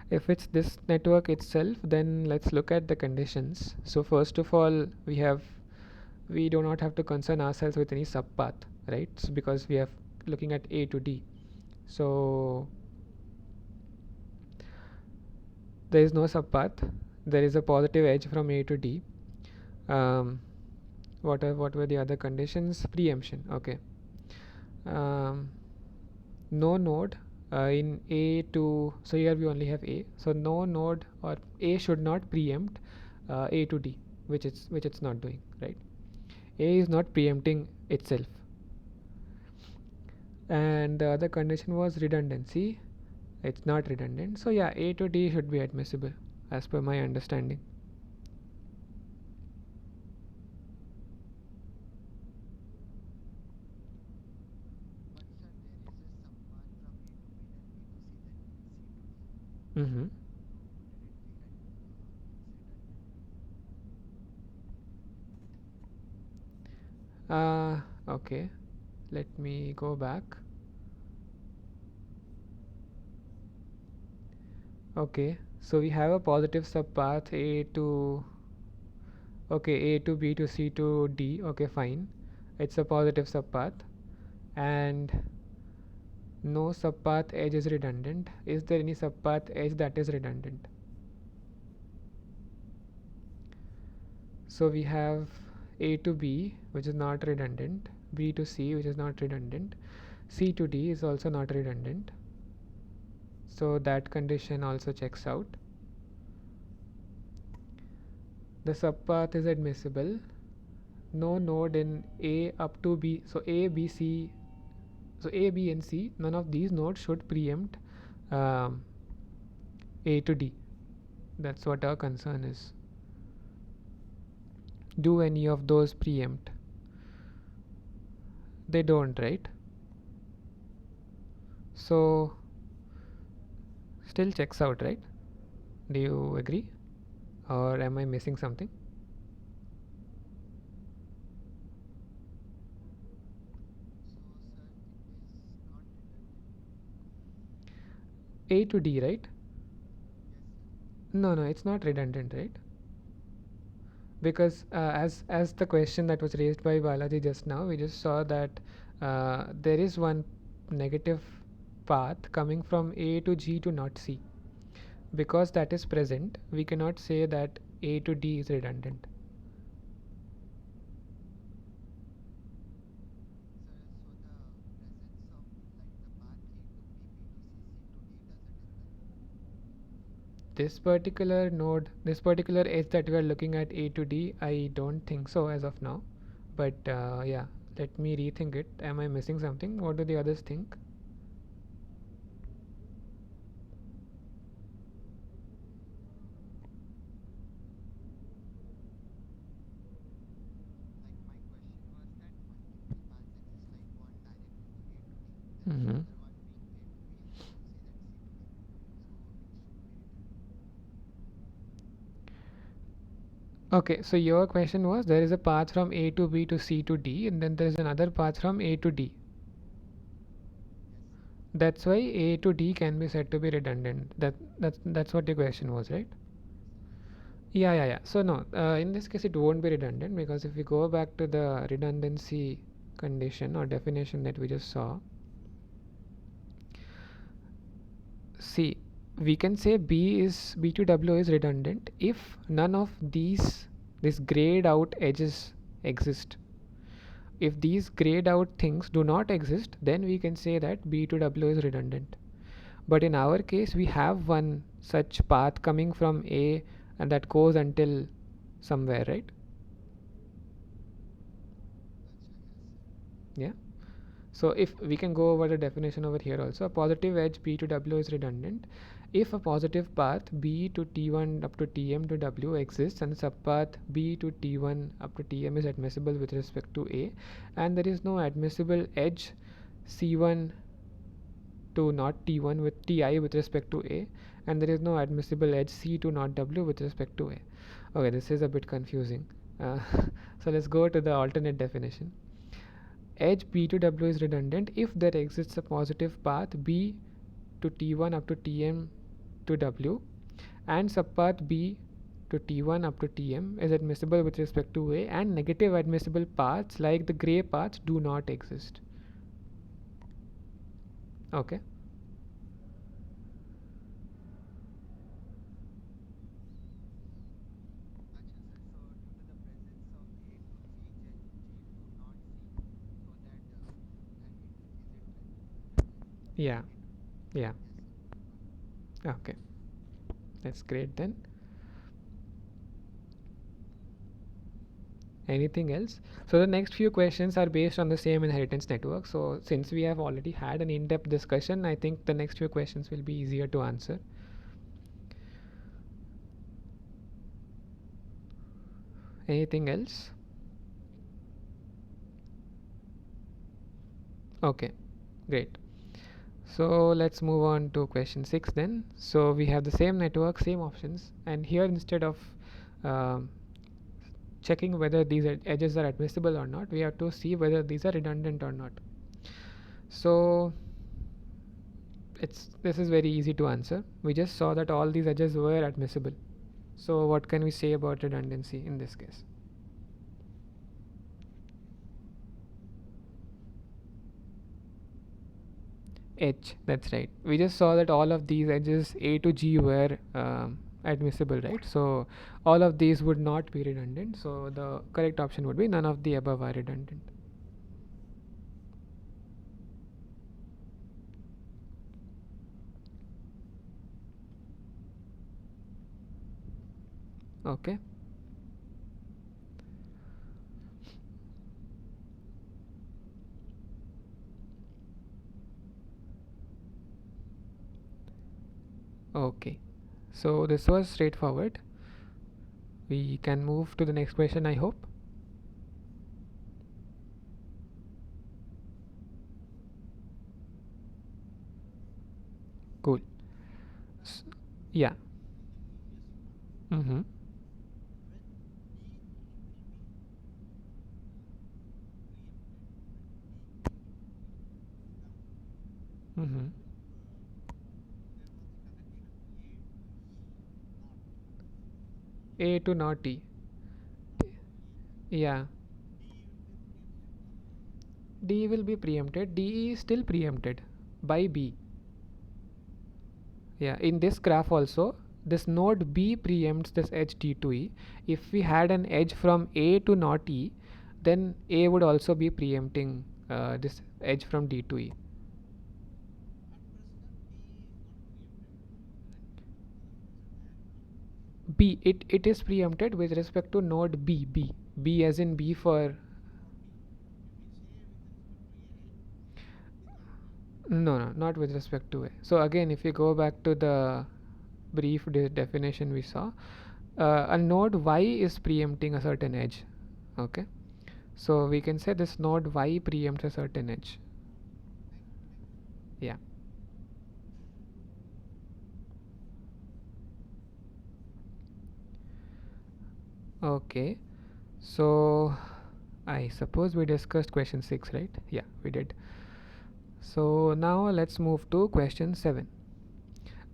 If it's this network itself, then let's look at the conditions. So first of all, we do not have to concern ourselves with any subpath, right? So because we are looking at A to D. So there is no subpath. There is a positive edge from A to D. Um, what were the other conditions? Preemption. Okay. Um, no node in A to, so here we only have A. So no node or A should not preempt A to D, which it's not doing, right? A is not preempting itself. And the other condition was redundancy. It's not redundant. So yeah, A to D should be admissible as per my understanding. Mm-hmm. Okay. Let me go back. Okay. So we have a positive subpath A to, okay, A to B to C to D. Okay, fine. It's a positive subpath. And no subpath edge is redundant. Is there any subpath edge that is redundant? So we have A to B, which is not redundant, B to C, which is not redundant, C to D is also not redundant. So that condition also checks out. The subpath is admissible. No node in A up to B. So A, B, C. So A, B, and C. None of these nodes should preempt um, A to D. That's what our concern is. Do any of those preempt? They don't, right? So still checks out, right? Do you agree? Or am I missing something? A to D, right? No, no, it's not redundant, right? Because as the question that was raised by Balaji just now, we just saw that there is one negative path coming from A to G to not C. Because that is present, we cannot say that A to D is redundant. This particular edge that we are looking at A to D, I don't think so as of now. But yeah, let me rethink it. Am I missing something? What do the others think? Mm-hmm. Okay, so your question was there is a path from A to B to C to D, and then there is another path from A to D. That's why A to D can be said to be redundant. That's what your question was, right? Yeah. So no, in this case it won't be redundant, because if we go back to the redundancy condition or definition that we just saw, see, we can say B to W is redundant if none of this grayed out edges exist. If these grayed out things do not exist, then we can say that B to W is redundant. But in our case, we have one such path coming from A and that goes until somewhere, right? Yeah. So if we can go over the definition over here also, a positive edge B to W is redundant if a positive path B to T1 up to Tm to W exists and the subpath B to T1 up to Tm is admissible with respect to A, and there is no admissible edge C1 to not T1 with Ti with respect to A, and there is no admissible edge C to not W with respect to A. Okay, this is a bit confusing. Uh, so let's go to the alternate definition. Edge B to W is redundant if there exists a positive path B to T1 up to Tm to W, and subpath B to T1 up to Tm is admissible with respect to A, and negative admissible paths like the gray paths do not exist. Okay. Yeah. Yeah. Okay. That's great then. Anything else? So the next few questions are based on the same inheritance network. So since we have already had an in-depth discussion, I think the next few questions will be easier to answer. Anything else? Okay, great. So let's move on to question 6 then. So we have the same network, same options, and here instead of um, checking whether these edges are admissible or not, we have to see whether these are redundant or not. So this is very easy to answer. We just saw that all these edges were admissible. So what can we say about redundancy in this case? H, that's right. We just saw that all of these edges A to G were admissible, right? So all of these would not be redundant. So the correct option would be none of the above are redundant. Okay. Okay. So this was straightforward. We can move to the next question, I hope. Cool. S- yeah. Mm-hmm. Mm-hmm. A to not T. Yeah. D will be preempted. D is still preempted by B. Yeah, in this graph also, this node B preempts this edge D to E. If we had an edge from A to not E, then A would also be preempting this edge from D to E. B, it is preempted with respect to node B as in B for. No, not with respect to A. So again, if you go back to the brief definition we saw, a node Y is preempting a certain edge. Okay, so we can say this node Y preempts a certain edge. Yeah. Okay. So I suppose we discussed question 6, right? Yeah, we did. So now let's move to question 7.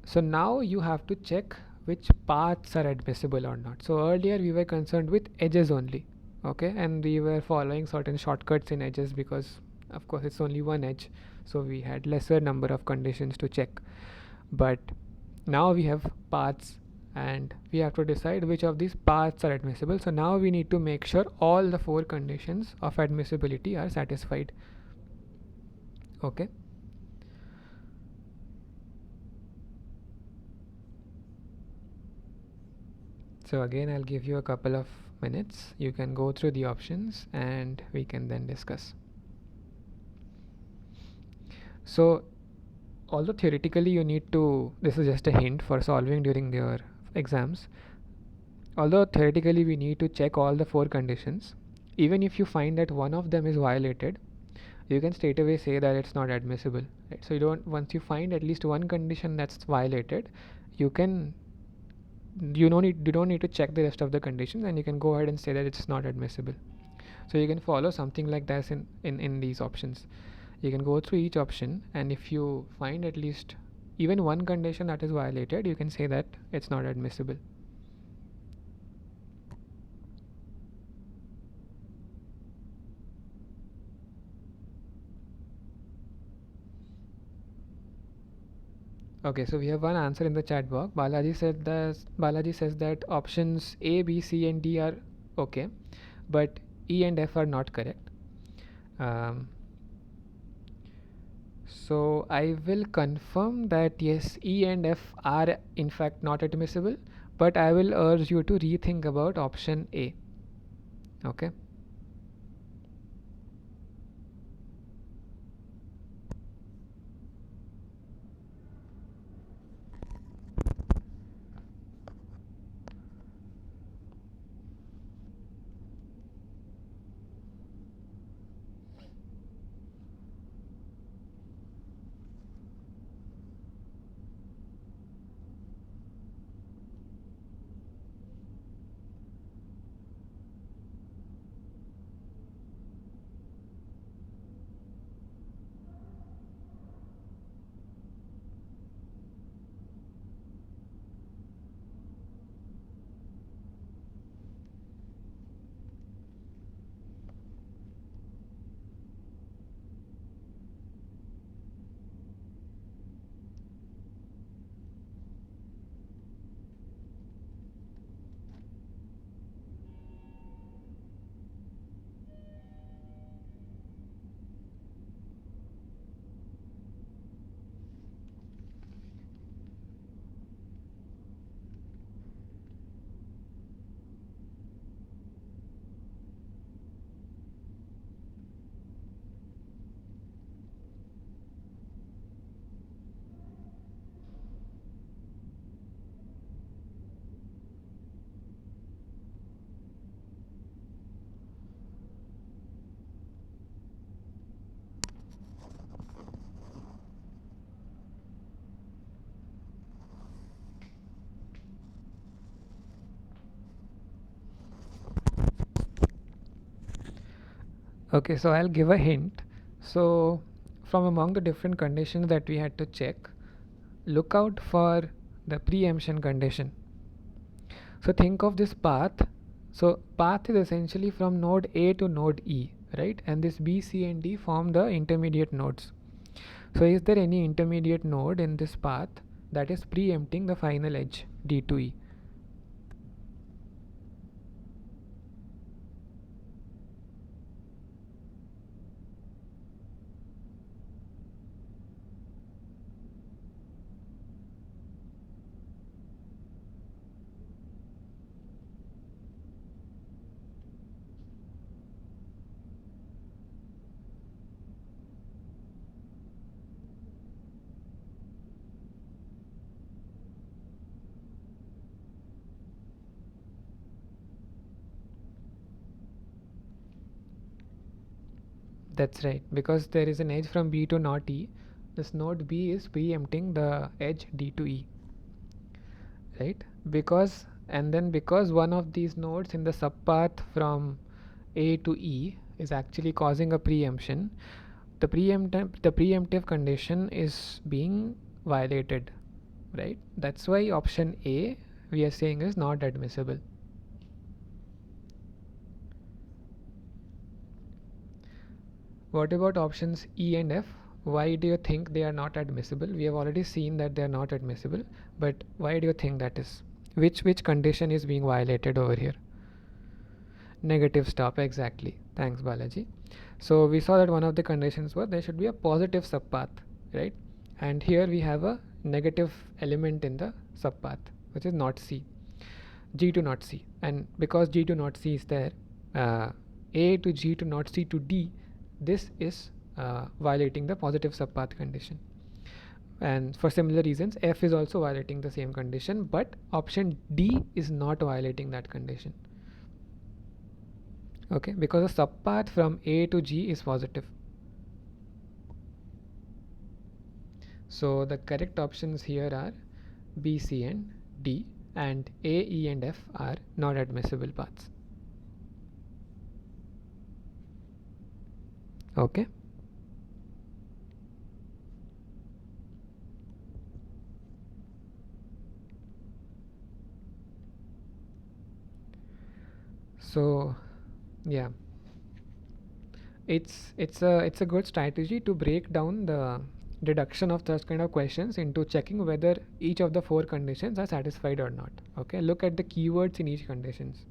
So now you have to check which paths are admissible or not. So earlier we were concerned with edges only, okay, and we were following certain shortcuts in edges because of course it's only one edge, so we had lesser number of conditions to check. But now we have paths and we have to decide which of these paths are admissible. So now we need to make sure all the four conditions of admissibility are satisfied. Okay. So again, I'll give you a couple of minutes. You can go through the options and we can then discuss. So although theoretically you need to, this is just a hint for solving during your exams. Although theoretically we need to check all the four conditions, even if you find that one of them is violated, you can straight away say that it's not admissible. Right? So you don't, once you find at least one condition that's violated, you can, you don't need to check the rest of the conditions and you can go ahead and say that it's not admissible. So you can follow something like this in these options. You can go through each option, and if you find at least even one condition that is violated, you can say that it's not admissible. Okay, so we have one answer in the chat box. Balaji says that options A, B, C, and D are okay, but E and F are not correct. So I will confirm that yes, E and F are in fact not admissible, but I will urge you to rethink about option A. Okay. Okay, so I'll give a hint. So, from among the different conditions that we had to check, look out for the preemption condition. So, think of this path. So, path is essentially from node A to node E, right? And this B, C, and D form the intermediate nodes. So, is there any intermediate node in this path that is preempting the final edge D to E? That's right, because there is an edge from B to not E. this node B is preempting the edge D to E, right? Because one of these nodes in the subpath from A to E is actually causing a preemption, the preemptive condition is being violated, right? That's why option A we are saying is not admissible. What about options E and F? Why do you think they are not admissible? We have already seen that they are not admissible, but why do you think that is? Which condition is being violated over here? Negative stop, exactly. Thanks, Balaji. So we saw that one of the conditions was there should be a positive subpath, right? And here we have a negative element in the subpath, which is not C, G to not C. And because G to not C is there, A to G to not C to D, this is violating the positive subpath condition. And for similar reasons, F is also violating the same condition, but option D is not violating that condition. Okay, because the subpath from A to G is positive. So the correct options here are B, C, and D, and A, E, and F are not admissible paths. Okay. So yeah, it's a good strategy to break down the deduction of such kind of questions into checking whether each of the four conditions are satisfied or not. Okay, look at the keywords in each conditions,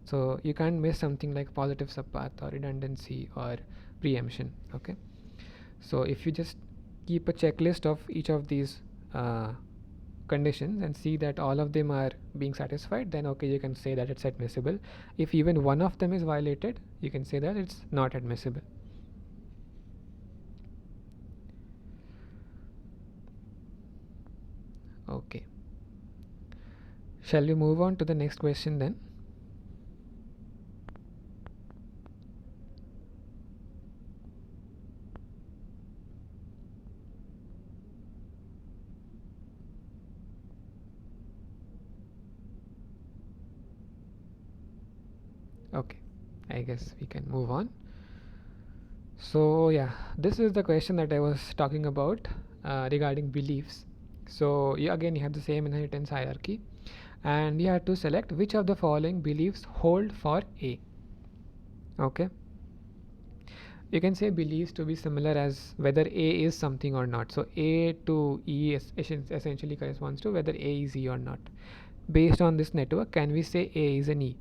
so you can't miss something like positive subpath or redundancy or preemption. Okay, so if you just keep a checklist of each of these conditions and see that all of them are being satisfied, then okay, you can say that it's admissible. If even one of them is violated, you can say that it's not admissible. Okay, shall we move on to the next question then? Okay, I guess we can move on. So yeah, this is the question that I was talking about regarding beliefs. So again, you have the same inheritance hierarchy, and you have to select which of the following beliefs hold for A. Okay, you can say beliefs to be similar as whether A is something or not. So A to E essentially corresponds to whether A is E or not. Based on this network, can we say A is an E?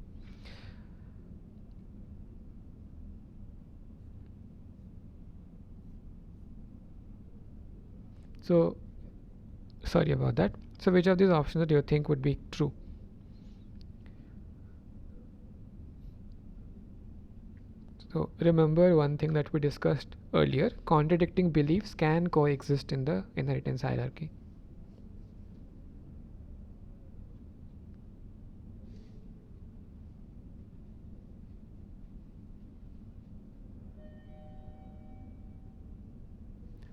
So sorry about that. So which of these options do you think would be true? So remember one thing that we discussed earlier, contradicting beliefs can coexist in the inheritance hierarchy.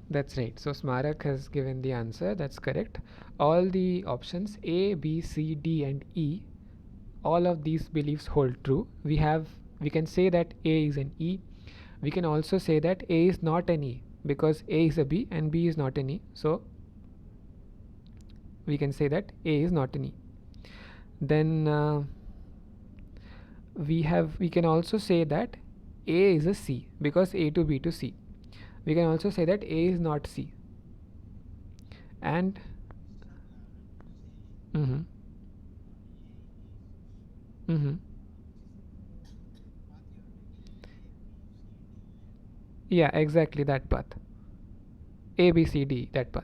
That's right. So Smarak has given the answer. That's correct. All the options A, B, C, D, and E, all of these beliefs hold true. We can say that A is an E. We can also say that A is not an E because A is a B and B is not an E. So we can say that A is not an E. Then we can also say that A is a C because A to B to C. We can also say that A is not C. And mm-hmm, mm-hmm. Yeah, exactly that path. A B C D, that path.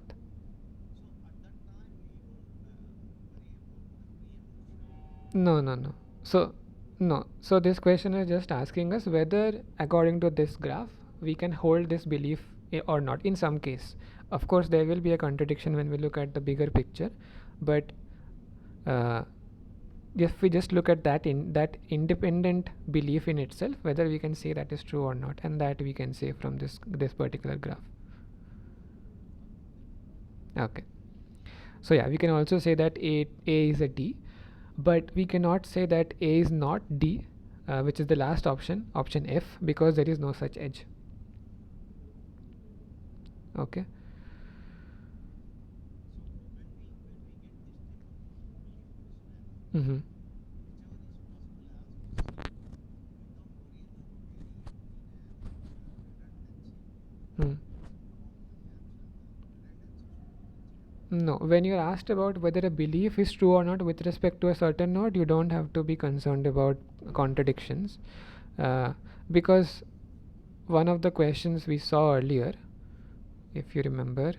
No, no, no. So no. So this question is just asking us whether according to this graph we can hold this belief or not in some case. Of course there will be a contradiction when we look at the bigger picture, but uh, if we just look at that independent belief in itself, whether we can say that is true or not, and that we can say from this particular graph. Okay. So yeah, we can also say that A is a D, but we cannot say that A is not D, which is the last option, option F, because there is no such edge. Okay. Mm-hmm. Hmm. No, when you're asked about whether a belief is true or not with respect to a certain node, you don't have to be concerned about contradictions, uh, because one of the questions we saw earlier, if you remember,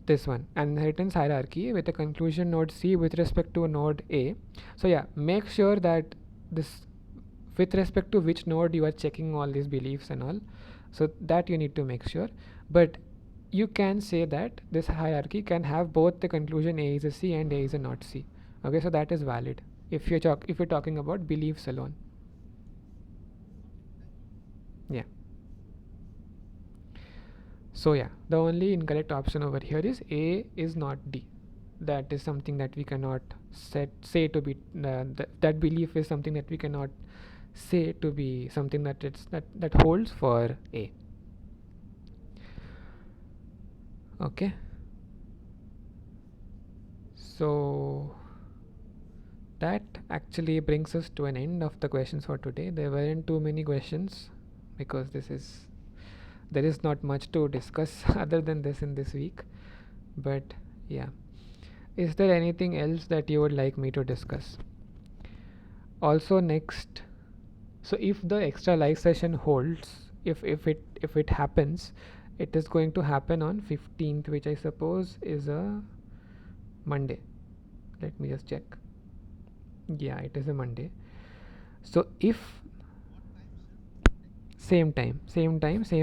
this one, an inheritance hierarchy with a conclusion node C with respect to a node A. So yeah, make sure that this, with respect to which node you are checking all these beliefs and all, so that you need to make sure. But you can say that this hierarchy can have both the conclusion A is a C and A is a not C. Okay, so that is valid if you're talking about beliefs alone. Yeah. So yeah, the only incorrect option over here is A is not D. That is something that we cannot say to be that belief is something that we cannot say to be something that holds for A. Okay. So that actually brings us to an end of the questions for today. There weren't too many questions because there is not much to discuss other than this in this week. But yeah, is there anything else that you would like me to discuss? Also next, so if the extra live session holds, if it happens, it is going to happen on 15th, which I suppose is a Monday. Let me just check. Yeah, it is a Monday. So if same time, same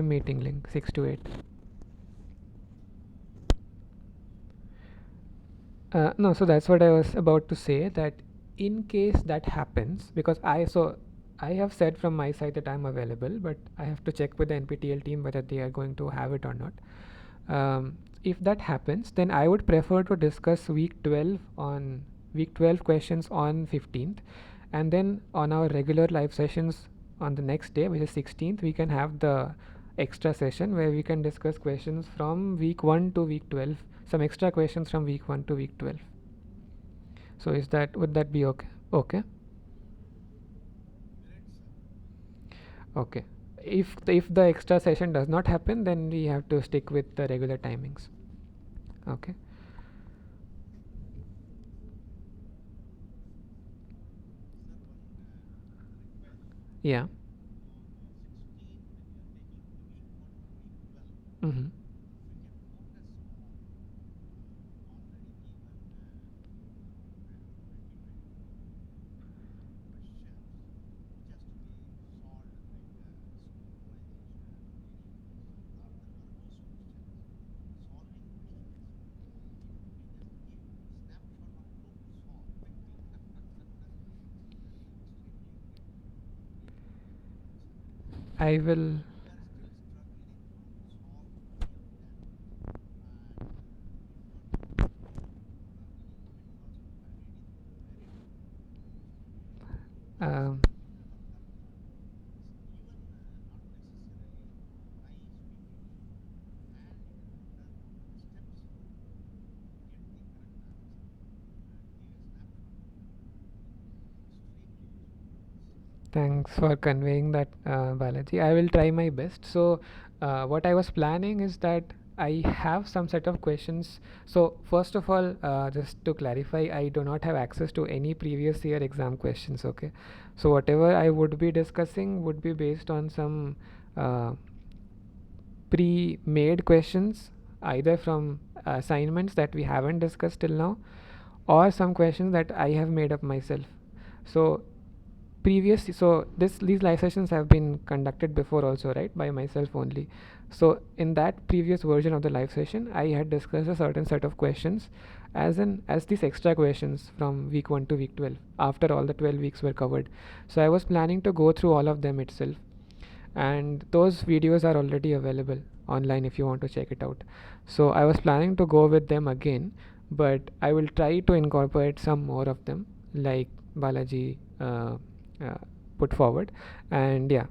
meeting link, 6 to 8. No, so that's what I was about to say, that in case that happens, because I have said from my side that I'm available, but I have to check with the NPTEL team whether they are going to have it or not. If that happens, then I would prefer to discuss week 12 questions on 15th, and then on our regular live sessions on the next day, which is 16th, we can have the extra session where we can discuss questions from week 1 to week 12, some extra questions from week 1 to week 12. So would that be okay? Okay. Okay. If the extra session does not happen, then we have to stick with the regular timings. Okay. Yeah. Mm-hmm. I will. Um, Thanks for conveying that, Balaji. I will try my best. So, what I was planning is that I have some set of questions. So, first of all, just to clarify, I do not have access to any previous year exam questions. Okay, so whatever I would be discussing would be based on some uh, pre-made questions, either from assignments that we haven't discussed till now, or some questions that I have made up myself. So these live sessions have been conducted before also, right, by myself only. So in that previous version of the live session, I had discussed a certain set of questions as these extra questions from week 1 to week 12 after all the 12 weeks were covered. So I was planning to go through all of them itself, and those videos are already available online if you want to check it out. So I was planning to go with them again, but I will try to incorporate some more of them, like Balaji uh, put forward. And yeah.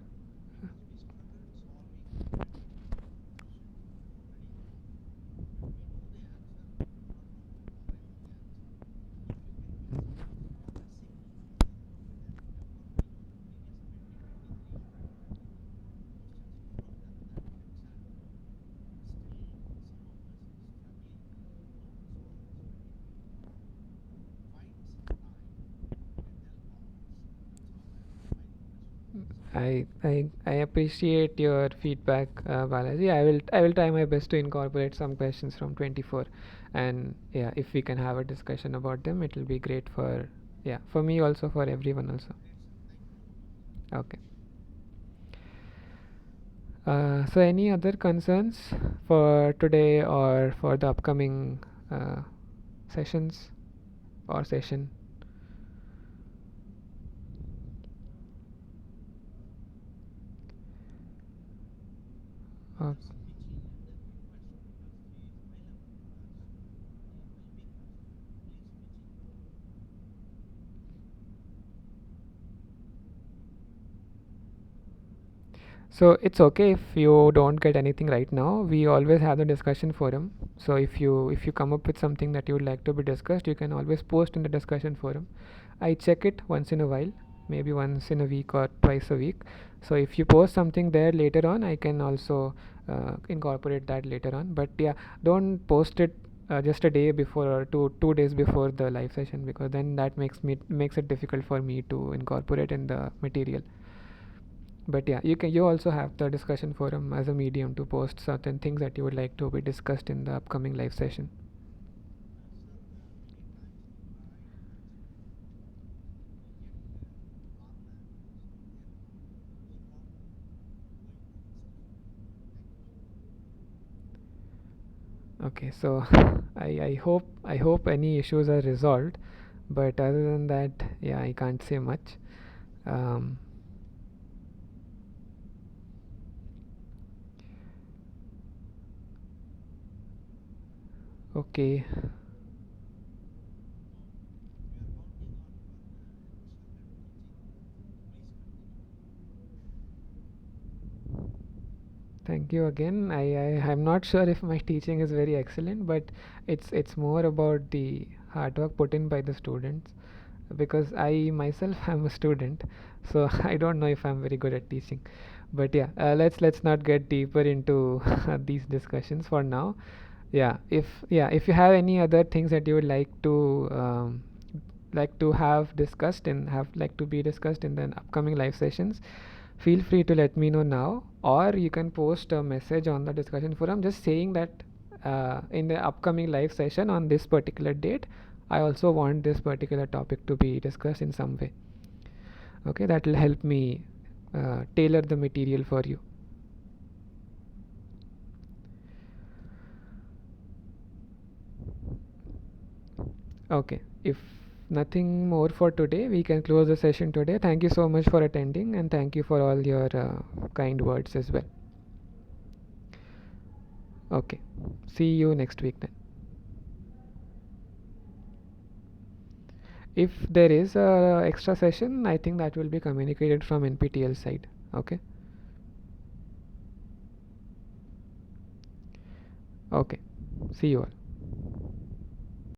I appreciate your feedback, Balaji. I will try my best to incorporate some questions from 24, and yeah, if we can have a discussion about them, it will be great for, yeah, for me also, for everyone also. Okay. So any other concerns for today or for the upcoming uh, sessions or session? Uh, So it's okay if you don't get anything right now. We always have the discussion forum. So if you come up with something that you would like to be discussed, you can always post in the discussion forum. I check it once in a while, maybe once in a week or twice a week. So if you post something there later on, I can also incorporate that later on. But yeah, don't post it just a day before or two days before the live session, because then that makes it difficult for me to incorporate in the material. But yeah, you also have the discussion forum as a medium to post certain things that you would like to be discussed in the upcoming live session. Okay, so I hope any issues are resolved, but other than that, yeah, I can't say much. um, okay. Thank you again. I'm not sure if my teaching is very excellent, but it's more about the hard work put in by the students, because I myself am a student, so I don't know if I'm very good at teaching. But yeah, let's not get deeper into these discussions for now. If you have any other things that you would like to have discussed and have like to be discussed in the upcoming live sessions, feel free to let me know now, or you can post a message on the discussion forum just saying that in the upcoming live session on this particular date, I also want this particular topic to be discussed in some way. Okay, that will help me tailor the material for you. Okay, if nothing more for today, we can close the session today. Thank you so much for attending, and thank you for all your kind words as well. Okay, see you next week then. If there is a extra session, I think that will be communicated from NPTEL side. Okay. Okay, see you all.